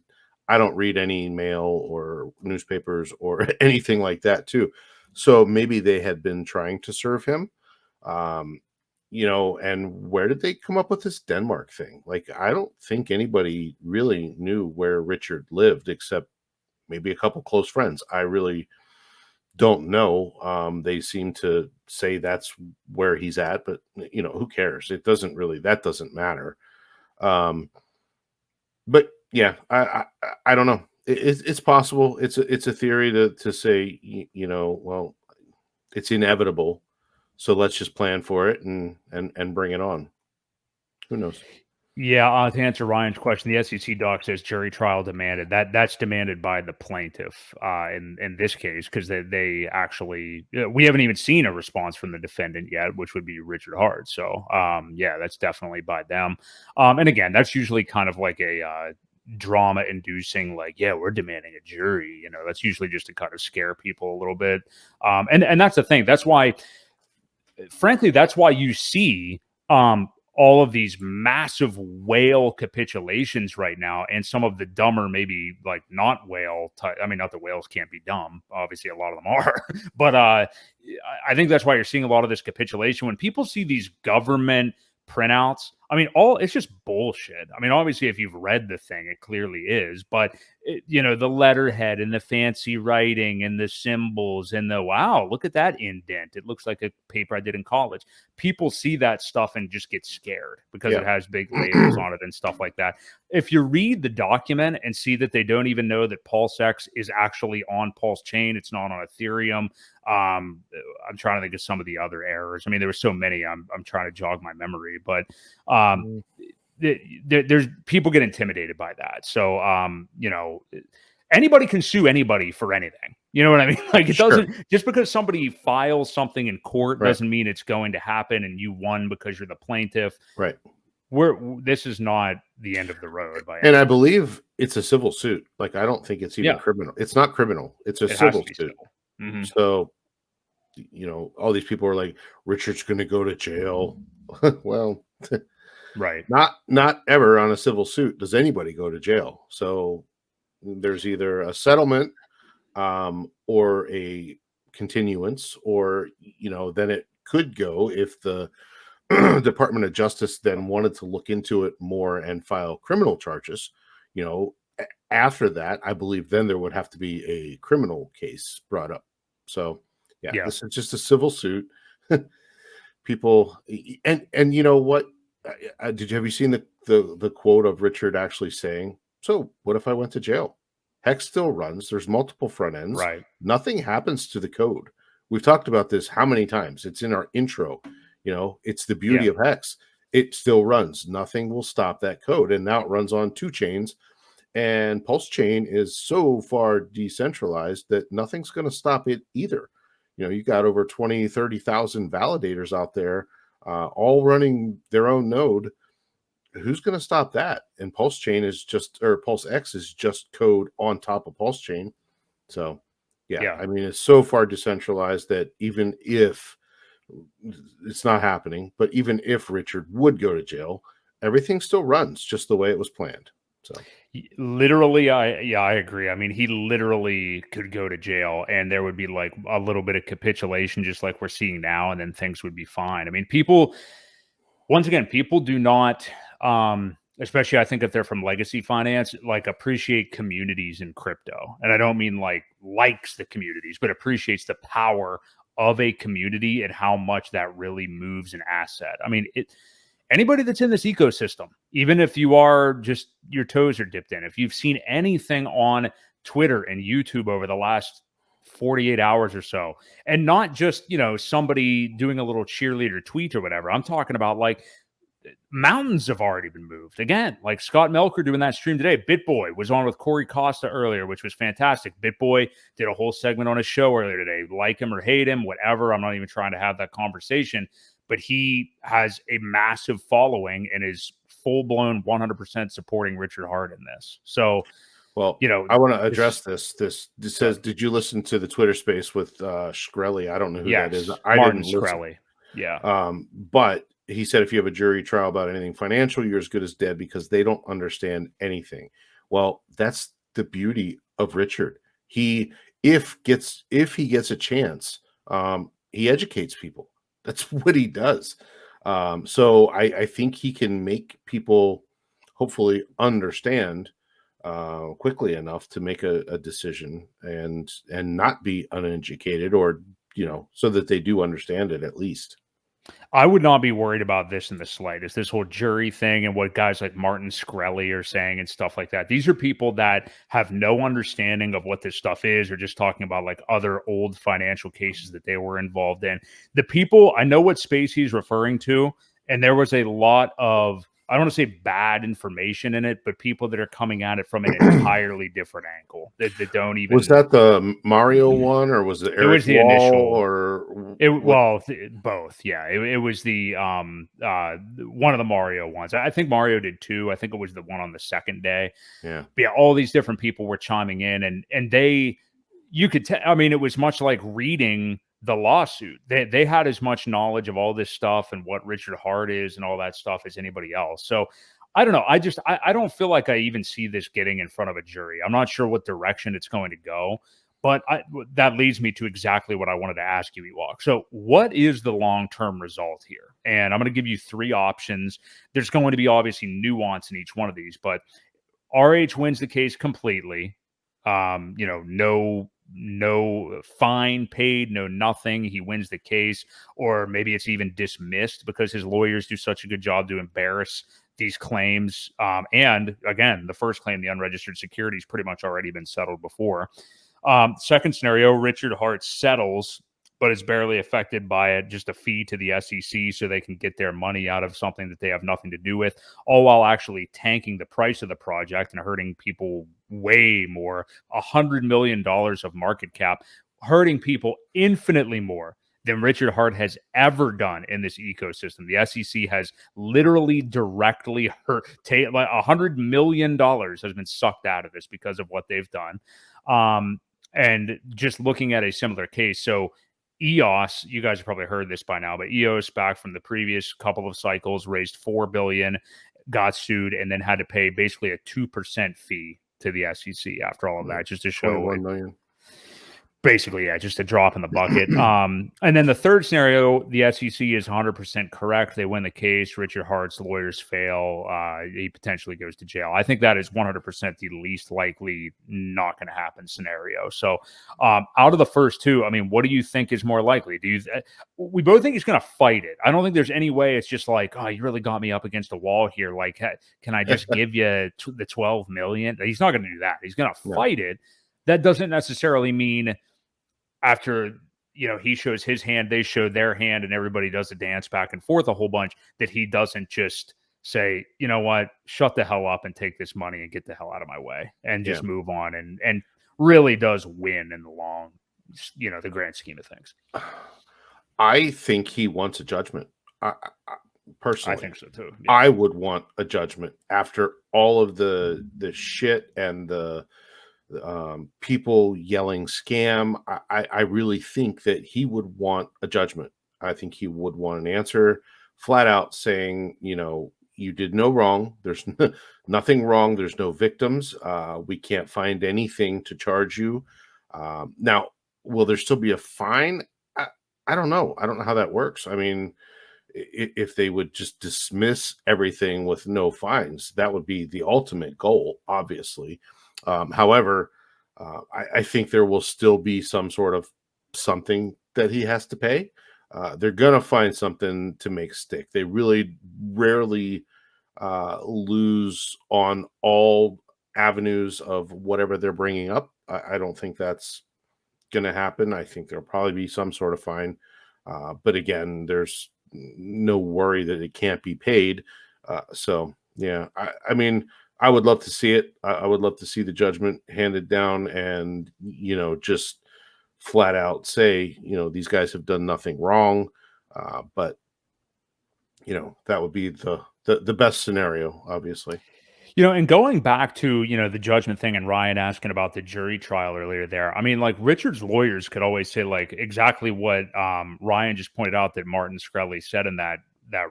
I don't read any mail or newspapers or anything like that, too. So maybe they had been trying to serve him. Um, and where did they come up with this Denmark thing? Like, I don't think anybody really knew where Richard lived except maybe a couple close friends. I really don't know. They seem to say that's where he's at, but who cares? That doesn't matter. Um, but yeah, I don't know. It's possible. It's a theory to say, well, it's inevitable. So let's just plan for it and bring it on. Who knows? Yeah, to answer Ryan's question, the SEC doc says jury trial demanded. That's demanded by the plaintiff, in this case, because they actually, we haven't even seen a response from the defendant yet, which would be Richard Hart. So, yeah, that's definitely by them. And again, that's usually kind of like a drama inducing, like, yeah, we're demanding a jury. That's usually just to kind of scare people a little bit. And that's the thing. That's why, frankly, that's why you see all of these massive whale capitulations right now, and some of the dumber, maybe like not whale type. I mean, not that whales can't be dumb. Obviously, a lot of them are, but I think that's why you're seeing a lot of this capitulation when people see these government printouts. I mean, it's just bullshit. I mean, obviously, if you've read the thing, it clearly is, but the letterhead and the fancy writing and the symbols and the, wow, look at that indent. It looks like a paper I did in college. People see that stuff and just get scared because Yeah. it has big labels on it and stuff like that. If you read the document and see that they don't even know that PulseX is actually on PulseChain, it's not on Ethereum. I'm trying to think of some of the other errors. I mean, there were so many. I'm trying to jog my memory, but there's people get intimidated by that. So, anybody can sue anybody for anything. You know what I mean? Like, it Sure. doesn't, just because somebody files something in court Right. doesn't mean it's going to happen and you won because you're the plaintiff. Right. This is not the end of the road by any And I means. believe it's a civil suit. Like, I don't think it's even Yeah. criminal. It's not criminal. It's a It has civil to be suit. civil. Mhm. So, all these people are like, Richard's going to go to jail. Well, Right. not ever on a civil suit does anybody go to jail. So there's either a settlement, or a continuance, or then it could go if the Department of Justice then wanted to look into it more and file criminal charges. After that, I believe then there would have to be a criminal case brought up. So yeah, Yeah. this is just a civil suit. People, and you know what? Have you seen the quote of Richard actually saying, "So what if I went to jail? Hex still runs. There's multiple front ends. Right. Nothing happens to the code." We've talked about this how many times? It's in our intro. It's the beauty Yeah. of Hex. It still runs. Nothing will stop that code, and now it runs on 2 chains. And PulseChain is so far decentralized that nothing's going to stop it either. You got over 20, 30,000 validators out there, all running their own node. Who's going to stop that? And PulseChain is just, or PulseX is just code on top of PulseChain. So, yeah, Yeah. I mean, it's so far decentralized that even if it's not happening, but even if Richard would go to jail, everything still runs just the way it was planned. So, Literally, I agree. I mean, he literally could go to jail and there would be like a little bit of capitulation, just like we're seeing now, and then things would be fine. I mean, once again, people do not, especially I think if they're from legacy finance, like appreciate communities in crypto. And I don't mean like likes the communities, but appreciates the power of a community and how much that really moves an asset. I mean, anybody that's in this ecosystem, even if you are just your toes are dipped in, if you've seen anything on Twitter and YouTube over the last 48 hours or so, and not just, somebody doing a little cheerleader tweet or whatever. I'm talking about like mountains have already been moved. Again, like Scott Melker doing that stream today. BitBoy was on with Corey Costa earlier, which was fantastic. BitBoy did a whole segment on his show earlier today. Like him or hate him, whatever. I'm not even trying to have that conversation, but he has a massive following and is full-blown 100% supporting Richard Hart in this. So, well, I want to address this. This says, did you listen to the Twitter space with Shkreli? I don't know who that is. I Martin didn't listen. Shkreli. Yeah. But he said, if you have a jury trial about anything financial, you're as good as dead because they don't understand anything. Well, that's the beauty of Richard. If he gets a chance, he educates people. That's what he does. So I think he can make people hopefully understand quickly enough to make a decision and not be uneducated, or so that they do understand it at least. I would not be worried about this in the slightest. This whole jury thing and what guys like Martin Shkreli are saying and stuff like that. These are people that have no understanding of what this stuff is, or just talking about like other old financial cases that they were involved in. The people, I know what space he's referring to, and there was a lot of, I don't want to say bad information in it, but people that are coming at it from an entirely different angle that don't even. Was that the Mario one, or was it Eric It was the Wall, initial, or both. Yeah, it was the one of the Mario ones. I think Mario did too. I think it was the one on the second day. Yeah. But yeah, all these different people were chiming in, and you could tell. I mean, it was much like reading the lawsuit. They had as much knowledge of all this stuff and what Richard Hart is and all that stuff as anybody else. So I don't know. I don't feel like I even see this getting in front of a jury. I'm not sure what direction it's going to go. But that leads me to exactly what I wanted to ask you, Ewok. So what is the long-term result here? And I'm going to give you 3 options. There's going to be obviously nuance in each one of these, but RH wins the case completely. No fine paid, no nothing. He wins the case, or maybe it's even dismissed because his lawyers do such a good job to embarrass these claims. And again, the first claim, the unregistered securities, pretty much already been settled before. Second scenario, Richard Hart settles, but is barely affected by it, just a fee to the SEC so they can get their money out of something that they have nothing to do with, all while actually tanking the price of the project and hurting people way more. $100 million of market cap, hurting people infinitely more than Richard Hart has ever done in this ecosystem. The SEC has literally directly hurt, like $100 million has been sucked out of this because of what they've done. And just looking at a similar case, so EOS, you guys have probably heard this by now, but EOS back from the previous couple of cycles raised $4 billion, got sued, and then had to pay basically a 2% fee to the SEC after all of that, just to show 21 million. Basically, yeah, just a drop in the bucket. And then the third scenario, the SEC is 100% correct. They win the case. Richard Hart's lawyers fail. He potentially goes to jail. I think that is 100% the least likely not going to happen scenario. So, out of the first two, I mean, what do you think is more likely? We both think he's going to fight it. I don't think there's any way it's just like, oh, you really got me up against a wall here. Like, can I just give you the 12 million? He's not going to do that. He's going to fight it. That doesn't necessarily mean after he shows his hand, they show their hand, and everybody does a dance back and forth a whole bunch, that he doesn't just say, you know what, shut the hell up and take this money and get the hell out of my way and just move on, and really does win in the long, the grand scheme of things. I think he wants a judgment. Personally, I think so too. Yeah. I would want a judgment after all of the shit and the people yelling scam. I really think that he would want a judgment. I think he would want an answer flat out saying, you did no wrong. There's nothing wrong. There's no victims. We can't find anything to charge you. Now, will there still be a fine? I don't know. I don't know how that works. I mean, if they would just dismiss everything with no fines, that would be the ultimate goal, obviously. However, I think there will still be some sort of something that he has to pay. They're going to find something to make stick. They really rarely lose on all avenues of whatever they're bringing up. I don't think that's going to happen. I think there'll probably be some sort of fine. But again, there's no worry that it can't be paid. So, yeah, I mean, I would love to see it. I would love to see the judgment handed down and, just flat out say, these guys have done nothing wrong. But, that would be the best scenario, obviously. And going back to, the judgment thing and Ryan asking about the jury trial earlier there, I mean, like Richard's lawyers could always say like exactly what Ryan just pointed out that Martin Shkreli said in that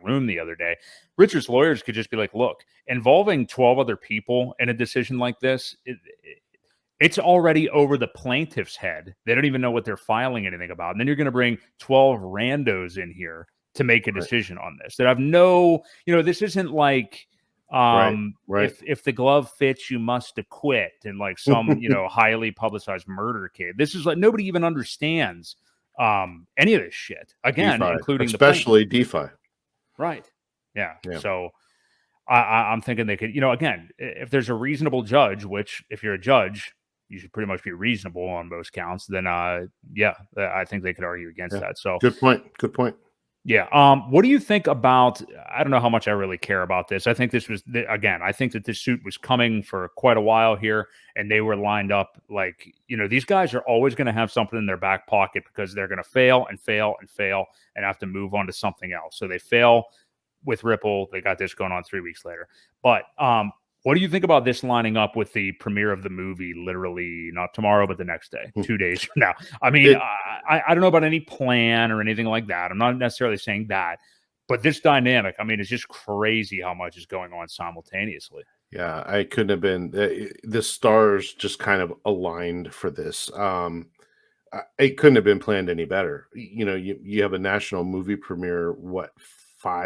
room the other day. Richard's lawyers could just be like, look, involving 12 other people in a decision like this, it's already over the plaintiff's head. They don't even know what they're filing anything about. And then you're going to bring 12 randos in here to make a decision on this that have no, this isn't like, right. If the glove fits, you must acquit, and like some highly publicized murder case. This is like nobody even understands any of this shit. Again, DeFi, including especially DeFi. Right. Yeah. So I'm thinking they could, again, if there's a reasonable judge, which if you're a judge, you should pretty much be reasonable on most counts, then I think they could argue against that. So good point. Yeah. What do you think about, I don't know how much I really care about this. I think this was, again, I think that this suit was coming for quite a while here, and they were lined up like, these guys are always going to have something in their back pocket because they're going to fail and fail and fail and have to move on to something else. So they fail with Ripple. They got this going on 3 weeks later. But what do you think about this lining up with the premiere of the movie, literally not tomorrow, but the next day, 2 days from now? I mean, I don't know about any plan or anything like that. I'm not necessarily saying that, but this dynamic, I mean, it's just crazy how much is going on simultaneously. Yeah, I couldn't have been, the stars just kind of aligned for this. It couldn't have been planned any better. You have a national movie premiere,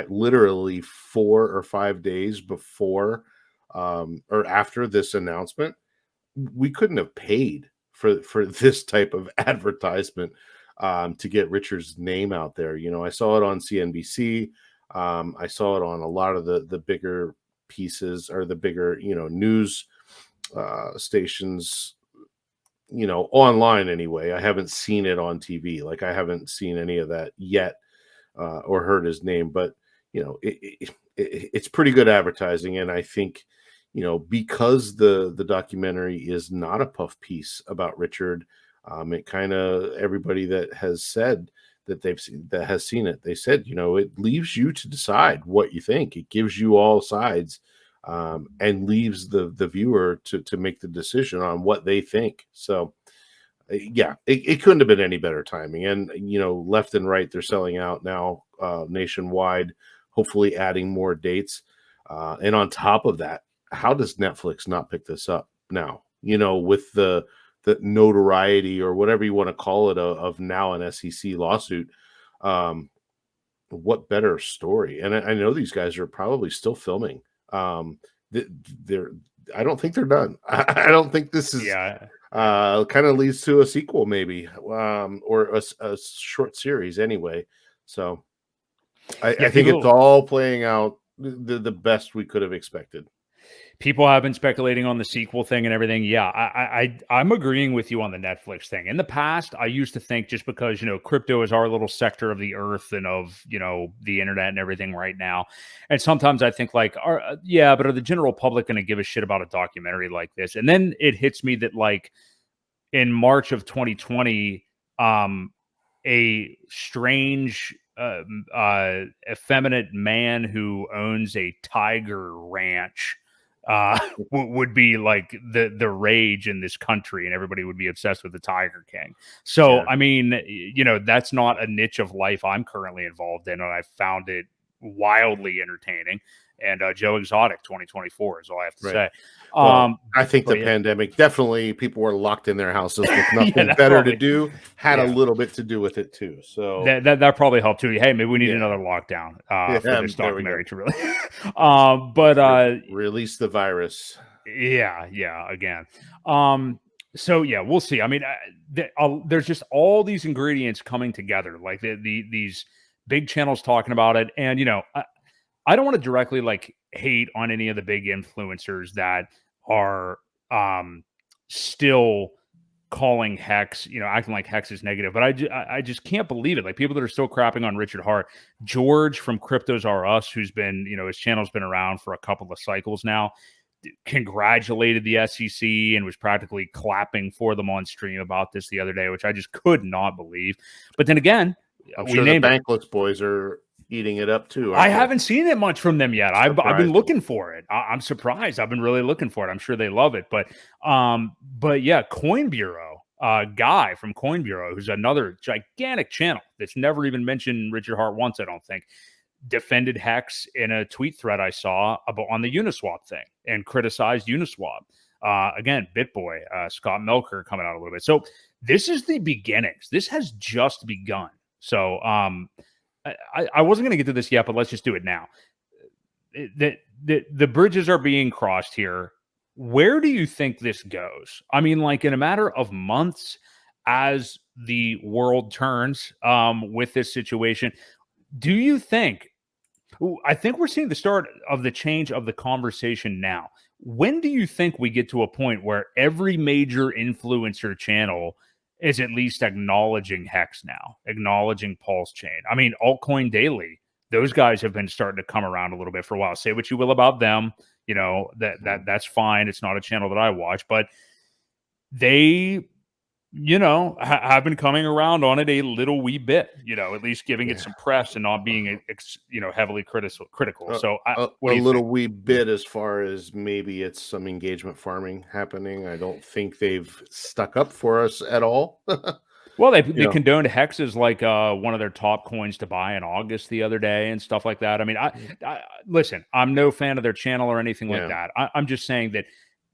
literally 4 or 5 days before or after this announcement. We couldn't have paid for this type of advertisement to get Richard's name out there. I saw it on CNBC. I saw it on a lot of the bigger pieces or the bigger, news stations, online anyway. I haven't seen it on TV. Like I haven't seen any of that yet or heard his name, but it's pretty good advertising. And I think, because the documentary is not a puff piece about Richard, it kind of, everybody that has said that has seen it, they said, it leaves you to decide what you think. It gives you all sides and leaves the viewer to make the decision on what they think. So yeah, it couldn't have been any better timing. And, left and right, they're selling out now nationwide, hopefully adding more dates. And on top of that, how does Netflix not pick this up now? With the the notoriety or whatever you want to call it of now an SEC lawsuit. What better story? And I know these guys are probably still filming. They're I don't think they're done. I don't think this is Yeah. kind of leads to a sequel, maybe, or a short series anyway. So I think it's all playing out the best we could have expected. People have been speculating on the sequel thing and everything. Yeah, I'm agreeing with you on the Netflix thing. In the past, I used to think just because, crypto is our little sector of the earth and of, the internet and everything right now. And sometimes I think like, but are the general public going to give a shit about a documentary like this? And then it hits me that like in March of 2020, a strange, effeminate man who owns a tiger ranch would be like the rage in this country, and everybody would be obsessed with the Tiger King. So, Yeah. I mean, that's not a niche of life I'm currently involved in, and I found it wildly entertaining. And Joe Exotic 2024 is all I have to say. Well, I think the yeah. pandemic, definitely people were locked in their houses with nothing better to do, had a little bit to do with it too. So that probably helped too. Hey, maybe we need another lockdown for this documentary to really release the virus. Yeah, again. So yeah, we'll see. I mean, there's just all these ingredients coming together, like these big channels talking about it, and I don't want to directly like hate on any of the big influencers that are still calling Hex, acting like Hex is negative, but I just can't believe it. Like people that are still crapping on Richard Hart, George from Cryptos R Us, who's been, his channel's been around for a couple of cycles now, congratulated the SEC and was practically clapping for them on stream about this the other day, which I just could not believe. But then again, I'm sure the Bankless boys are eating it up too. I haven't seen it much from them yet. I've been looking for it. I'm surprised. I've been really looking for it. I'm sure they love it. But yeah, Coin Bureau, guy from Coin Bureau, who's another gigantic channel that's never even mentioned Richard Hart once, I don't think, defended Hex in a tweet thread I saw about on the Uniswap thing and criticized Uniswap. Again, BitBoy, Scott Melker coming out a little bit. So this is the beginnings. This has just begun. So I wasn't going to get to this yet, but let's just do it now. The bridges are being crossed here. Where do you think this goes? I mean, like in a matter of months, as the world turns with this situation, do you think? I think we're seeing the start of the change of the conversation now. When do you think we get to a point where every major influencer channel is at least acknowledging Hex now, acknowledging PulseChain? I mean, Altcoin Daily, those guys have been starting to come around a little bit for a while. Say what you will about them, that's fine. It's not a channel that I watch, but they have been coming around on it a little wee bit, at least giving it some press and not being, heavily critical. So a little wee bit as far as maybe it's some engagement farming happening. I don't think they've stuck up for us at all. Well, they condoned Hex as like one of their top coins to buy in August the other day and stuff like that. I mean, I listen, I'm no fan of their channel or anything like that. I'm just saying that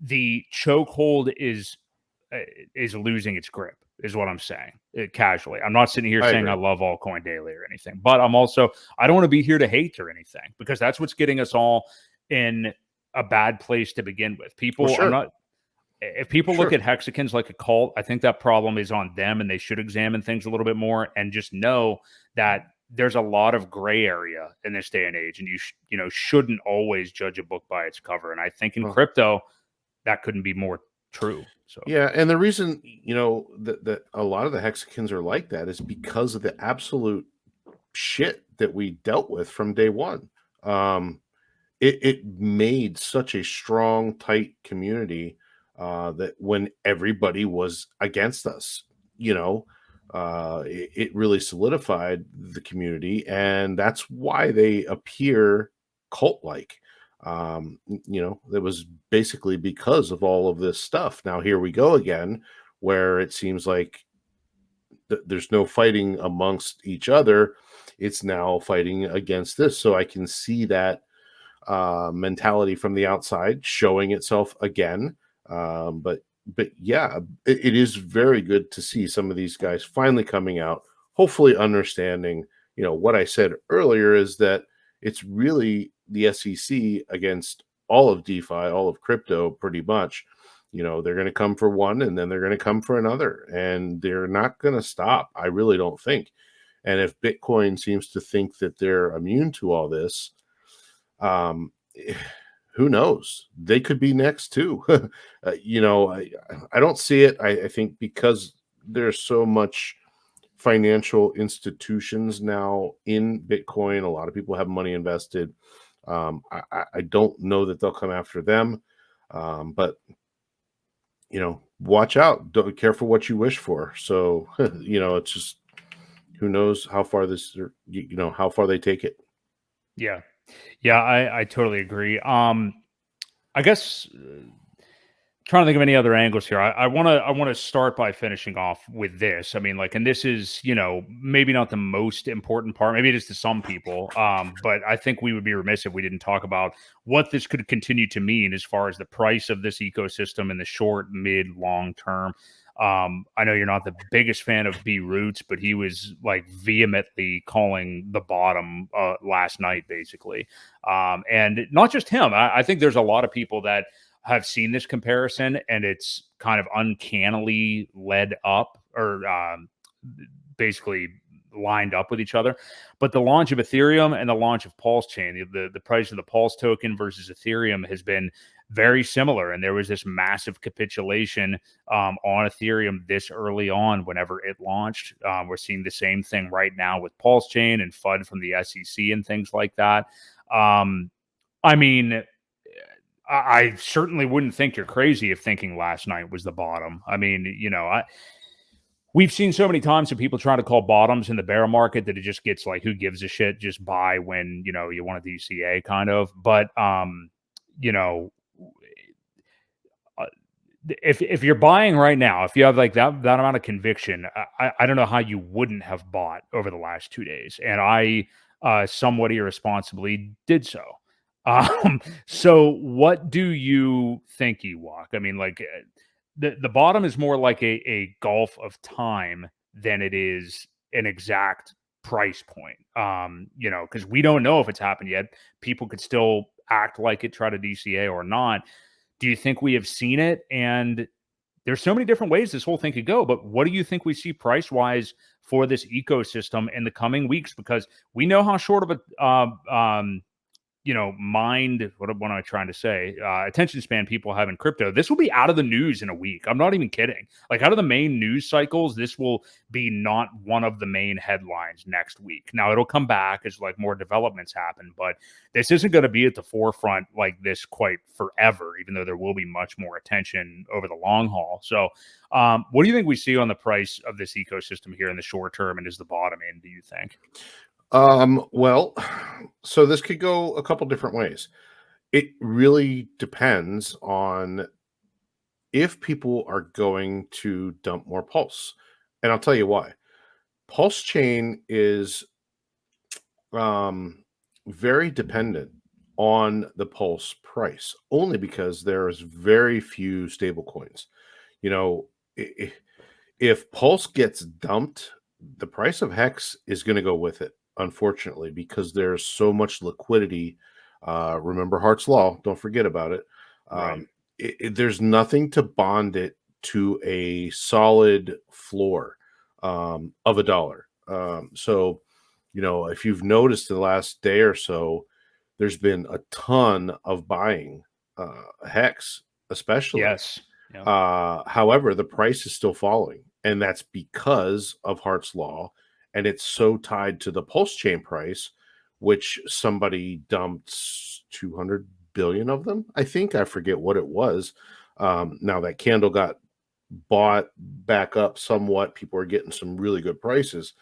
the chokehold is losing its grip, is what I'm saying. Casually, I'm not sitting here saying I love Altcoin Daily or anything, but I don't want to be here to hate or anything, because that's what's getting us all in a bad place to begin with. People are not. If people look at Hexicans like a cult, I think that problem is on them, and they should examine things a little bit more and just know that there's a lot of gray area in this day and age, and you shouldn't always judge a book by its cover. And I think in crypto, that couldn't be more true. So yeah, and the reason that a lot of the Hexicans are like that is because of the absolute shit that we dealt with from day one. It made such a strong, tight community that when everybody was against us, it really solidified the community, and that's why they appear cult-like. It was basically because of all of this stuff. Now here we go again, where it seems like there's no fighting amongst each other. It's now fighting against this. So I can see that mentality from the outside showing itself again. But but yeah, it is very good to see some of these guys finally coming out, hopefully understanding, what I said earlier is that it's really the SEC against all of DeFi, all of crypto, pretty much. They're going to come for one and then they're going to come for another, and they're not going to stop. I really don't think. And if Bitcoin seems to think that they're immune to all this, um, who knows? They could be next too. I don't see it. I think because there's so much financial institutions now in Bitcoin, a lot of people have money invested. I don't know that they'll come after them, but watch out. Don't careful what you wish for. So it's just who knows how far how far they take it. Yeah. Yeah, I totally agree. I guess trying to think of any other angles here. I want to start by finishing off with this. I mean, like, and this is, maybe not the most important part. Maybe it is to some people. But I think we would be remiss if we didn't talk about what this could continue to mean as far as the price of this ecosystem in the short, mid, long term. I know you're not the biggest fan of B Roots, but he was like vehemently calling the bottom last night, basically. And not just him. I think there's a lot of people that have seen this comparison, and it's kind of uncannily led up or basically lined up with each other. But the launch of Ethereum and the launch of PulseChain, the price of the Pulse token versus Ethereum has been very similar. And there was this massive capitulation on Ethereum this early on whenever it launched. We're seeing the same thing right now with PulseChain and FUD from the SEC and things like that. I mean, I certainly wouldn't think you're crazy if thinking last night was the bottom. I mean, we've seen so many times of people trying to call bottoms in the bear market that it just gets like, who gives a shit? Just buy when you want a DCA kind of. But you know, if you're buying right now, if you have like that amount of conviction, I don't know how you wouldn't have bought over the last 2 days, and I somewhat irresponsibly did so. So what do you think, Ewok? I mean, like the bottom is more like a gulf of time than it is an exact price point. Because we don't know if it's happened yet. People could still act like it, try to DCA or not. Do you think we have seen it? And there's so many different ways this whole thing could go, but what do you think we see price wise for this ecosystem in the coming weeks? Because we know how short of a what am I trying to say? Attention span people have in crypto. This will be out of the news in a week. I'm not even kidding. Like, out of the main news cycles, this will be not one of the main headlines next week. Now it'll come back as like more developments happen, but this isn't going to be at the forefront like this quite forever, even though there will be much more attention over the long haul. So what do you think we see on the price of this ecosystem here in the short term, and is the bottom in, do you think? Well, so this could go a couple different ways. It really depends on if people are going to dump more Pulse. And I'll tell you why. Pulse chain is very dependent on the Pulse price, only because there's very few stable coins. You know, if Pulse gets dumped, the price of Hex is going to go with it, unfortunately, because there's so much liquidity. Remember Hart's Law, don't forget about it. Right. There's nothing to bond it to a solid floor of $1. So, if you've noticed the last day or so, there's been a ton of buying Hex, especially. Yes. Yeah. However, the price is still falling, and that's because of Hart's Law, and it's so tied to the Pulse chain price, which somebody dumped 200 billion of them. I think I forget what it was. Now that candle got bought back up somewhat. People are getting some really good prices,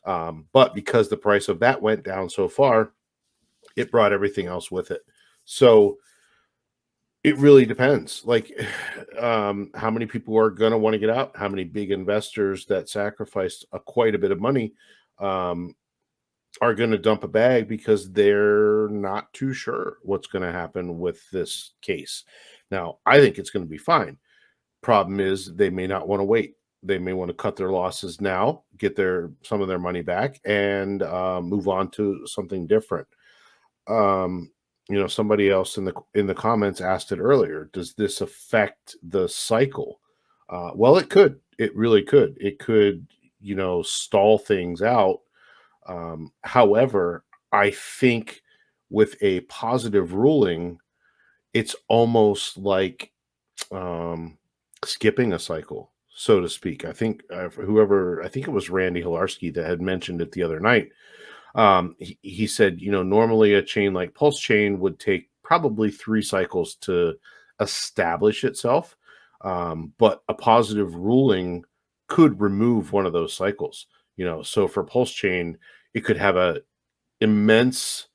but because the price of that went down so far, it brought everything else with it. So it really depends. Like, how many people are going to want to get out? How many big investors that sacrificed quite a bit of money are going to dump a bag because they're not too sure what's going to happen with this case? Now, I think it's going to be fine. problem is they may not want to wait. They may want to cut their losses now, get some of their money back, and move on to something different. Somebody else in the comments asked it earlier. Does this affect the cycle? Well, it could. It really could. It could, stall things out. However, I think with a positive ruling, it's almost like skipping a cycle, so to speak. I think I think it was Randy Hilarski that had mentioned it the other night. He said, normally a chain like PulseChain would take probably 3 cycles to establish itself, but a positive ruling could remove one of those cycles. So for PulseChain, it could have a immense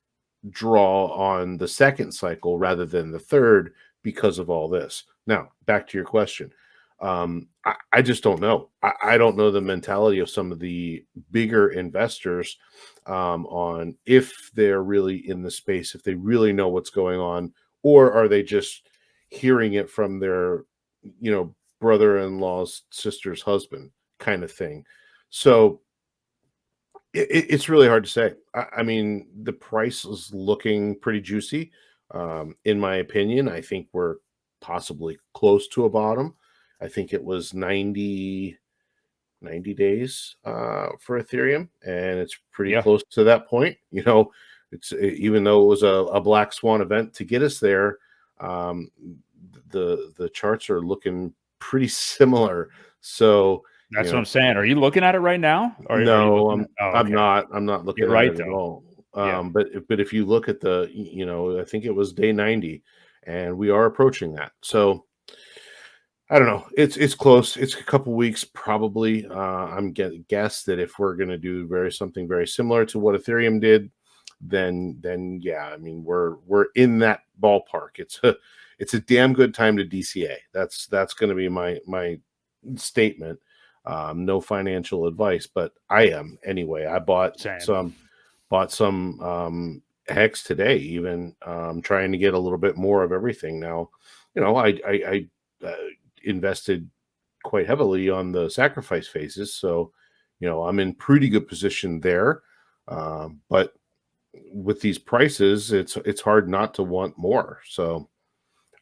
draw on the second cycle rather than the third because of all this. Now, back to your question. I just don't know. I don't know the mentality of some of the bigger investors on if they're really in the space, if they really know what's going on, or are they just hearing it from their, brother-in-law's sister's husband kind of thing. So it's really hard to say. I mean, the price is looking pretty juicy. In my opinion, I think we're possibly close to a bottom. I think it was 90 days for Ethereum, and it's pretty close to that point. It's even though it was a black swan event to get us there, the charts are looking pretty similar. So That's what I'm saying. Are you looking at it right now? Or are you no, looking at, I'm not. I'm not looking You're at right, it at though. all. Yeah. But if you look at I think it was day 90, and we are approaching that. So I don't know. It's close. It's a couple weeks probably. I'm guess that if we're going to do something very similar to what Ethereum did, then yeah, I mean we're in that ballpark. It's a damn good time to DCA. That's going to be my statement. No financial advice, but I am anyway. I bought Same. some HEX today, even trying to get a little bit more of everything. Now, I invested quite heavily on the sacrifice phases, so I'm in pretty good position there. But with these prices, it's hard not to want more. So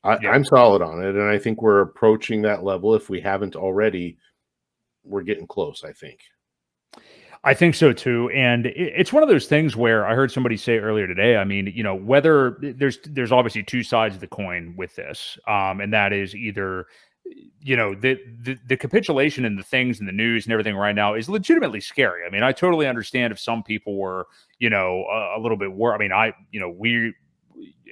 I'm solid on it, and I think we're approaching that level. If we haven't already, we're getting close, I think. I think so too, and it's one of those things where I heard somebody say earlier today. I mean, whether there's obviously two sides of the coin with this, and that is either the capitulation and the things in the news and everything right now is legitimately scary. I mean, I totally understand if some people were a little bit worried. I mean,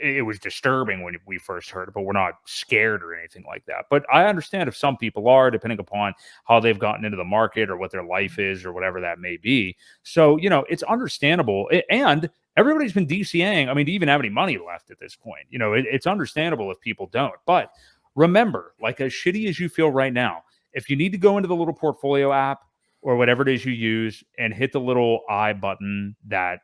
it was disturbing when we first heard it, but we're not scared or anything like that. But I understand if some people are, depending upon how they've gotten into the market or what their life is or whatever that may be. So, it's understandable. And everybody's been DCAing. I mean, to even have any money left at this point, it's understandable if people don't. But remember, like as shitty as you feel right now, if you need to go into the little portfolio app or whatever it is you use and hit the little I button that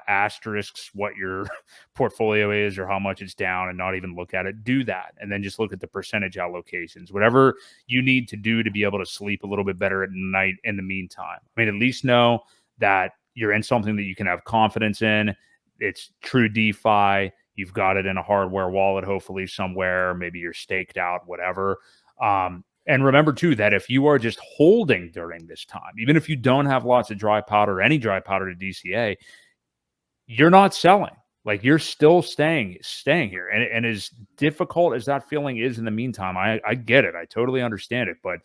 asterisks what your portfolio is or how much it's down and not even look at it, do that. And then just look at the percentage allocations, whatever you need to do to be able to sleep a little bit better at night in the meantime. I mean, at least know that you're in something that you can have confidence in. It's true DeFi. You've got it in a hardware wallet, hopefully somewhere. Maybe you're staked out, whatever. And remember, too, that if you are just holding during this time, even if you don't have lots of dry powder, any dry powder to DCA, you're not selling. Like you're still staying here. And as difficult as that feeling is in the meantime, I get it. I totally understand it. But,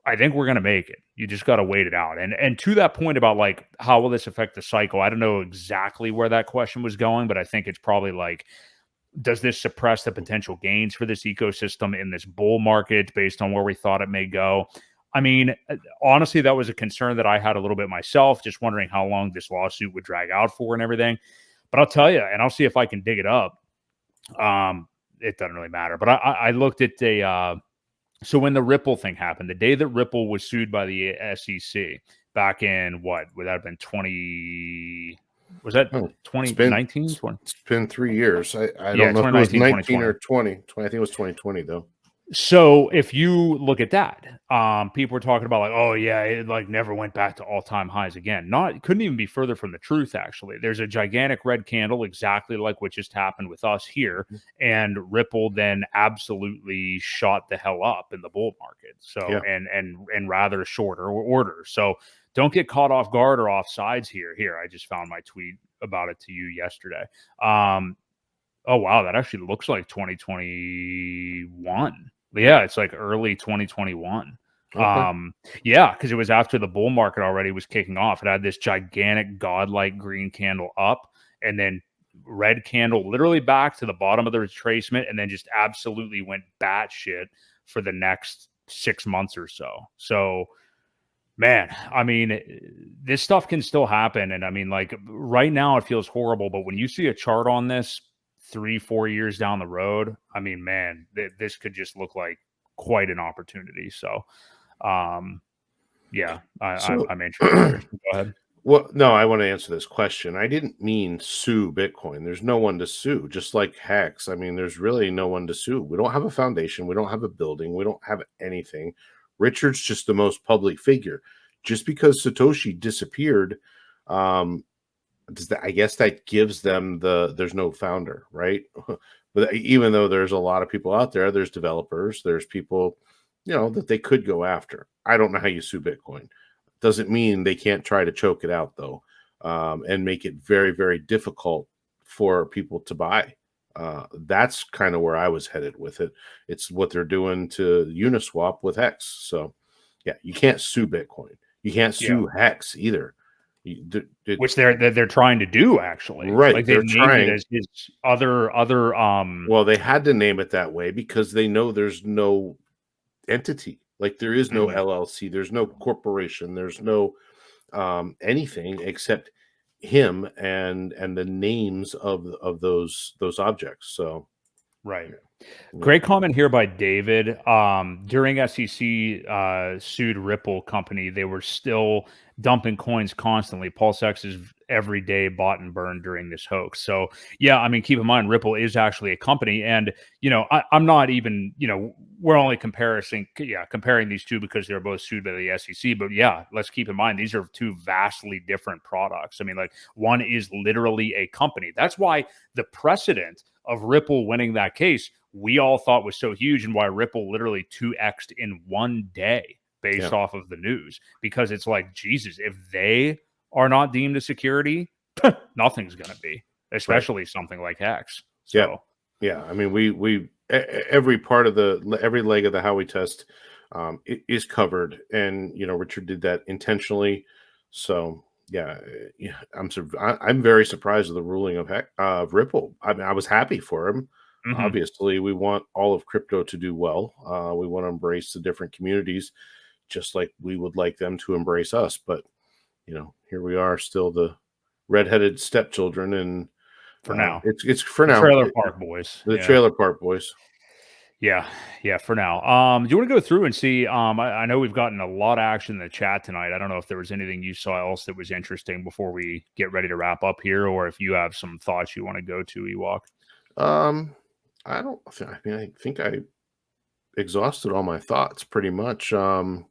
I think we're going to make it. You just got to wait it out. And to that point about like, how will this affect the cycle? I don't know exactly where that question was going, but I think it's probably like, does this suppress the potential gains for this ecosystem in this bull market based on where we thought it may go? I mean, honestly, that was a concern that I had a little bit myself, just wondering how long this lawsuit would drag out for and everything. But I'll tell you, and I'll see if I can dig it up. It doesn't really matter. But I looked at so when the Ripple thing happened, the day that Ripple was sued by the SEC back in what would that have been Was that Oh, 2019? it's been 3 years. I Yeah, don't know if it was 2019, 19 2020. or 20. I think it was 2020 though. So if you look at that, people were talking about like, oh yeah, it like never went back to all-time highs again. Not couldn't even be further from the truth, actually. There's a gigantic red candle, exactly like what just happened with us here, and Ripple then absolutely shot the hell up in the bull market. So Yeah. and rather shorter order. So don't get caught off guard or off sides here. Here, I just found my tweet about it to you yesterday. Oh wow, that actually looks like 2021. Yeah, it's like early 2021. Okay. Yeah, because it was after the bull market already was kicking off. It had this gigantic godlike green candle up, and then red candle literally back to the bottom of the retracement, and then just absolutely went batshit for the next 6 months or so. So man, I mean, this stuff can still happen. And I mean, like right now it feels horrible, but when you see a chart on this 3, 4 years down the road, I mean, man, this could just look like quite an opportunity. So, yeah, So, I'm interested, Christian. Go ahead. well, no, I want to answer this question. I didn't mean sue Bitcoin. There's no one to sue, just like Hex. I mean, there's really no one to sue. We don't have a foundation. We don't have a building. We don't have anything. Richard's just the most public figure. Just because Satoshi disappeared, um, I guess that gives them there's no founder, right? But even though there's a lot of people out there, there's developers, there's people, that they could go after. I don't know how you sue Bitcoin. Doesn't mean they can't try to choke it out though, and make it very, very difficult for people to buy. That's kind of where I was headed with it. It's what they're doing to Uniswap with Hex. So, yeah, you can't sue Bitcoin. You can't Yeah. sue Hex either. Which they're trying to do actually. Right, Like they've they're named it trying. as his other Well, they had to name it that way because they know there's no entity. Like there is no mhm. LLC, there's no corporation, there's no anything except him and the names of those objects. So Right. yeah. Great comment here by David. During SEC sued Ripple company, they were still dumping coins constantly. PulseX is every day bought and burned during this hoax. So yeah, I mean, keep in mind Ripple is actually a company, and I'm not even we're only comparing these two because they're both sued by the SEC. But yeah, let's keep in mind these are two vastly different products. I mean, like one is literally a company. That's why the precedent of Ripple winning that case we all thought was so huge, and why Ripple literally 2x'd in one day based Yeah. off of the news. Because it's like, Jesus, if they are not deemed a security, nothing's going to be, Right. especially something like Hex. Yeah. So, Yeah. I mean, every part of every leg of the Howey test is covered, and Richard did that intentionally. So yeah, I'm very surprised at the ruling of Ripple. I mean, I was happy for him. mhm. Obviously, we want all of crypto to do well. We want to embrace the different communities, just like we would like them to embrace us. But here we are, still the redheaded stepchildren, and For now, it's for the now. Trailer Park Boys. The Yeah. Trailer Park Boys. Yeah, yeah, for now. Do you want to go through and see? I know we've gotten a lot of action in the chat tonight. I don't know if there was anything you saw else that was interesting before we get ready to wrap up here, or if you have some thoughts you want to go to, Ewok. I don't. I mean, I think I exhausted all my thoughts pretty much. All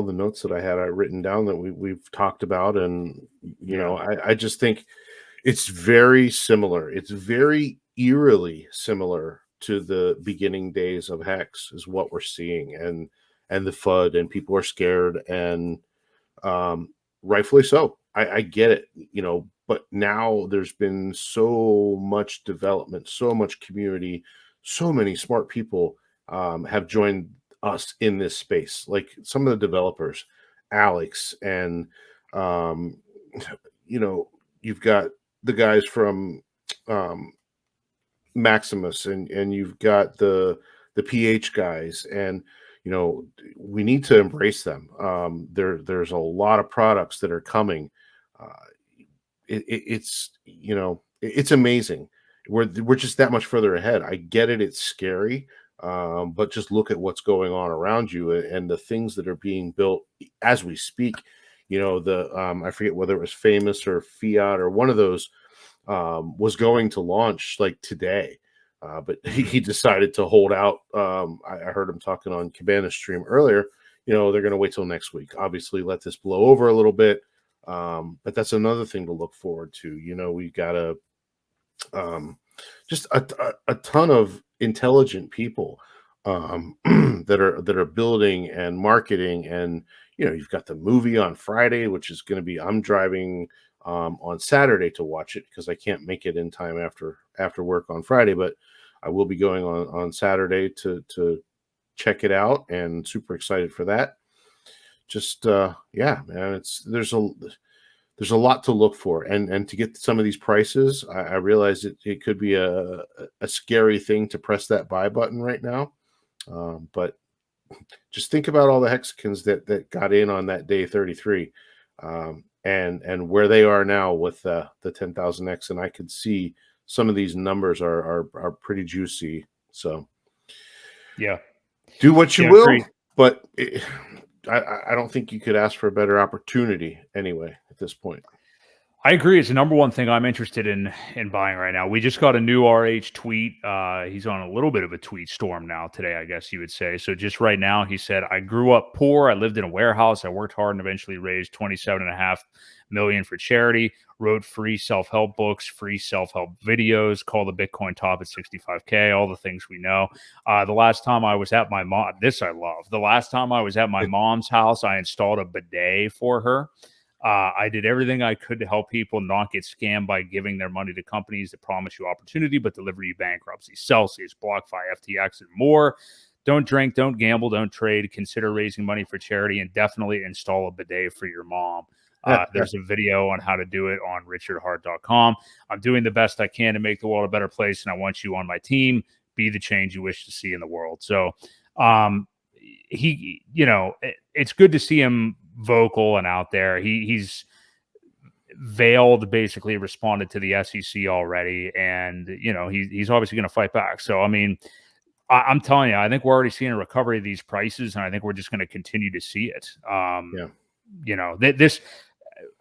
the notes that I had, I written down that we've talked about, and Yeah. I just think it's very similar. It's very eerily similar to the beginning days of Hex, is what we're seeing, and the FUD, and people are scared, and rightfully so. I get it, but now there's been so much development, so much community, so many smart people have joined us in this space. Like some of the developers, Alex, and um, you've got the guys from um, Maximus, and you've got the PH guys, and we need to embrace them. There's a lot of products that are coming. Uh, it's amazing. We're just that much further ahead. I get it; it's scary, but just look at what's going on around you, and the things that are being built as we speak. I forget whether it was Famous or Fiat or one of those was going to launch like today. But he decided to hold out. I heard him talking on Cabana's stream earlier. They're going to wait till next week. Obviously, let this blow over a little bit. But that's another thing to look forward to. We've got just a ton of intelligent people that are building and marketing, and you've got the movie on Friday, which is going to be. I'm driving on Saturday to watch it because I can't make it in time after work on Friday, but I will be going on Saturday to check it out, and super excited for that. Just yeah, man, there's a lot to look for, and to get some of these prices, I realize it could be a scary thing to press that buy button right now, but just think about all the hexagons that got in on that day 33, and where they are now with the 10,000x, and I could see some of these numbers are pretty juicy. So Yeah, do what you yeah, will, great. but I don't think you could ask for a better opportunity anyway at this point. I agree. It's the number one thing I'm interested in buying right now. We just got a new RH tweet. He's on a little bit of a tweet storm now today, I guess you would say. So just right now, he said, "I grew up poor. I lived in a warehouse. I worked hard and eventually raised 27.5 million for charity. Wrote free self-help books, free self-help videos. Call the Bitcoin top at 65K. All the things we know. The last time I was at my mom, this I love. The last time I was at my mom's house, I installed a bidet for her." I did everything I could to help people not get scammed by giving their money to companies that promise you opportunity but deliver you bankruptcy. Celsius, BlockFi, FTX, and more. Don't drink, don't gamble, don't trade. Consider raising money for charity, and definitely install a bidet for your mom. There's a video on how to do it on richardhart.com. I'm doing the best I can to make the world a better place, and I want you on my team. Be the change you wish to see in the world. So it's good to see him vocal and out there. He's veiled basically responded to the SEC already, and he's obviously going to fight back. So I mean, I'm telling you, I think we're already seeing a recovery of these prices, and I think we're just going to continue to see it. This,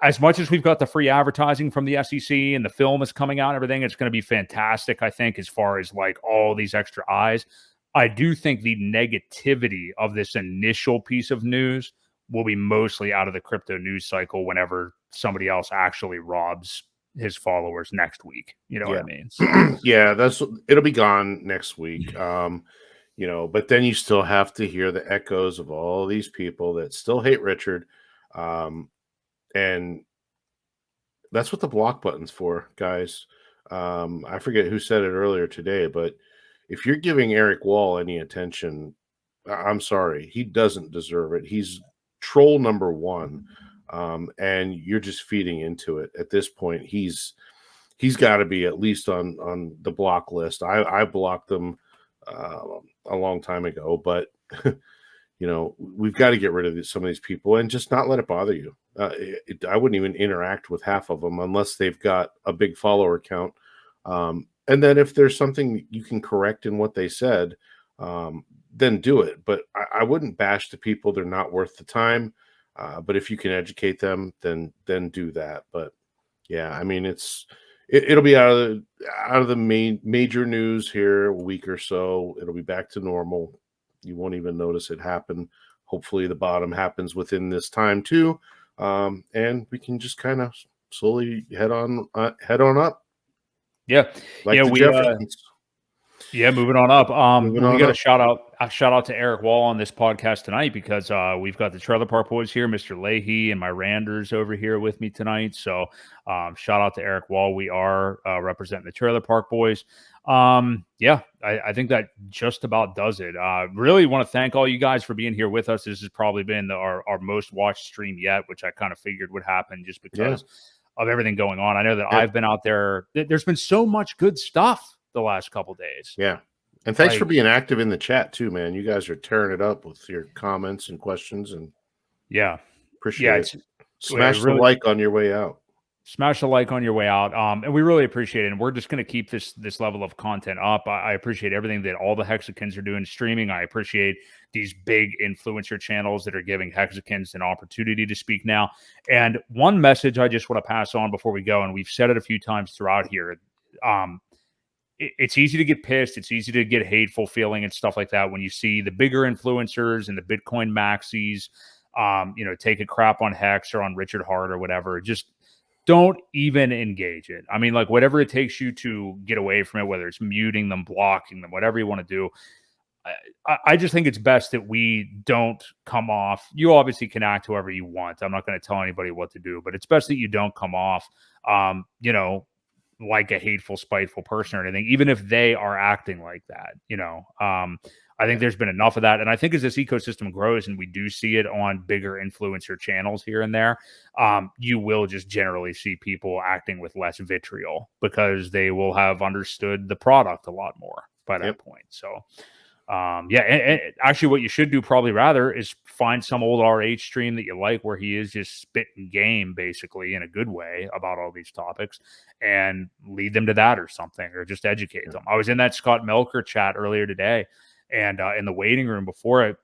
as much as we've got the free advertising from the SEC and the film is coming out and everything, it's going to be fantastic, I think, as far as like all these extra eyes. I do think the negativity of this initial piece of news will be mostly out of the crypto news cycle whenever somebody else actually robs his followers next week. You know what I mean? So. Yeah, it'll be gone next week. But then you still have to hear the echoes of all these people that still hate Richard. And that's what the block button's for, guys. I forget who said it earlier today, but if you're giving Eric Wall any attention, I'm sorry, he doesn't deserve it. He's troll number one, and you're just feeding into it. At this point, he's got to be at least on the block list. I blocked them a long time ago, but we've got to get rid of some of these people and just not let it bother you. I wouldn't even interact with half of them unless they've got a big follower count. And then if there's something you can correct in what they said, then do it. But I wouldn't bash the people. They're not worth the time. But if you can educate them, then do that. But yeah, I mean, it'll be out of the major news here a week or so. It'll be back to normal. You won't even notice it happen. Hopefully the bottom happens within this time too. And we can just kind of slowly head on up. Yeah. Like yeah, the we Jeffersons. moving on up. We got up. a shout out to Eric Wall on this podcast tonight because we've got the Trailer Park Boys here, Mr. Leahy and my Randers over here with me tonight. So shout out to Eric Wall. We are representing the Trailer Park Boys. I think that just about does it. Really want to thank all you guys for being here with us. This has probably been our most watched stream yet, which I kind of figured would happen just because of everything going on. I know that I've been out there. There's been so much good stuff the last couple days. Yeah. And thanks for being active in the chat too, man. You guys are tearing it up with your comments and questions, and appreciate it. Smash the like on your way out. Smash a like on your way out. And we really appreciate it. And we're just going to keep this level of content up. I appreciate everything that all the Hexicans are doing streaming. I appreciate these big influencer channels that are giving Hexicans an opportunity to speak now. And one message I just want to pass on before we go, and we've said it a few times throughout here. It's easy to get pissed. It's easy to get hateful feeling and stuff like that when you see the bigger influencers and the Bitcoin maxis, take a crap on Hex or on Richard Hart or whatever. Just don't even engage it. I mean, like whatever it takes you to get away from it, whether it's muting them, blocking them, whatever you want to do. I just think it's best that we don't come off. You obviously can act however you want. I'm not going to tell anybody what to do, but it's best that you don't come off, like a hateful, spiteful person or anything, even if they are acting like that. I think there's been enough of that. And I think as this ecosystem grows and we do see it on bigger influencer channels here and there, you will just generally see people acting with less vitriol because they will have understood the product a lot more by that point. So, and actually what you should do probably rather is find some old RH stream that you like where he is just spitting game basically in a good way about all these topics and lead them to that or something, or just educate them. I was in that Scott Melker chat earlier today, and in the waiting room before it,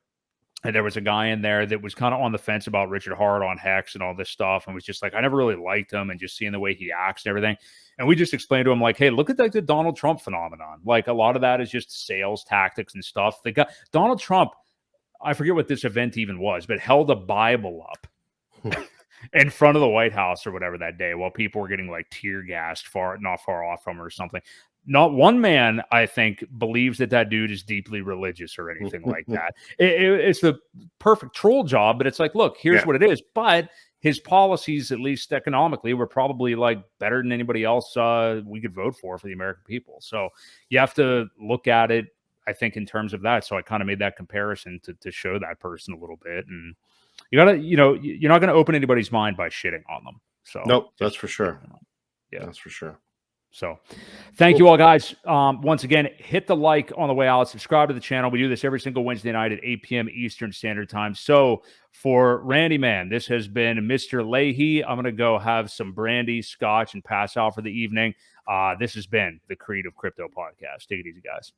and there was a guy in there that was kind of on the fence about Richard Hart on Hex and all this stuff, and was just like, I never really liked him, and just seeing the way he acts and everything. And we just explained to him, like, hey, look at like the Donald Trump phenomenon. Like a lot of that is just sales tactics and stuff. They got Donald Trump, I forget what this event even was, but held a Bible up in front of the White House or whatever that day while people were getting like tear gassed not far off from him or something. Not one man, I think, believes that dude is deeply religious or anything like that. It's the perfect troll job, but it's like, look, here's what it is. But his policies, at least economically, were probably like better than anybody else we could vote for the American people. So you have to look at it, I think, in terms of that. So I kind of made that comparison to show that person a little bit. And you gotta, you're not going to open anybody's mind by shitting on them. So nope, that's for sure. Yeah, that's for sure. So thank you all, guys. Once again, hit the like on the way out. Subscribe to the channel. We do this every single Wednesday night at 8 p.m. Eastern Standard Time. So for Randy Man, this has been Mr. Leahy. I'm going to go have some brandy, scotch, and pass out for the evening. This has been the Creed of Crypto podcast. Take it easy, guys.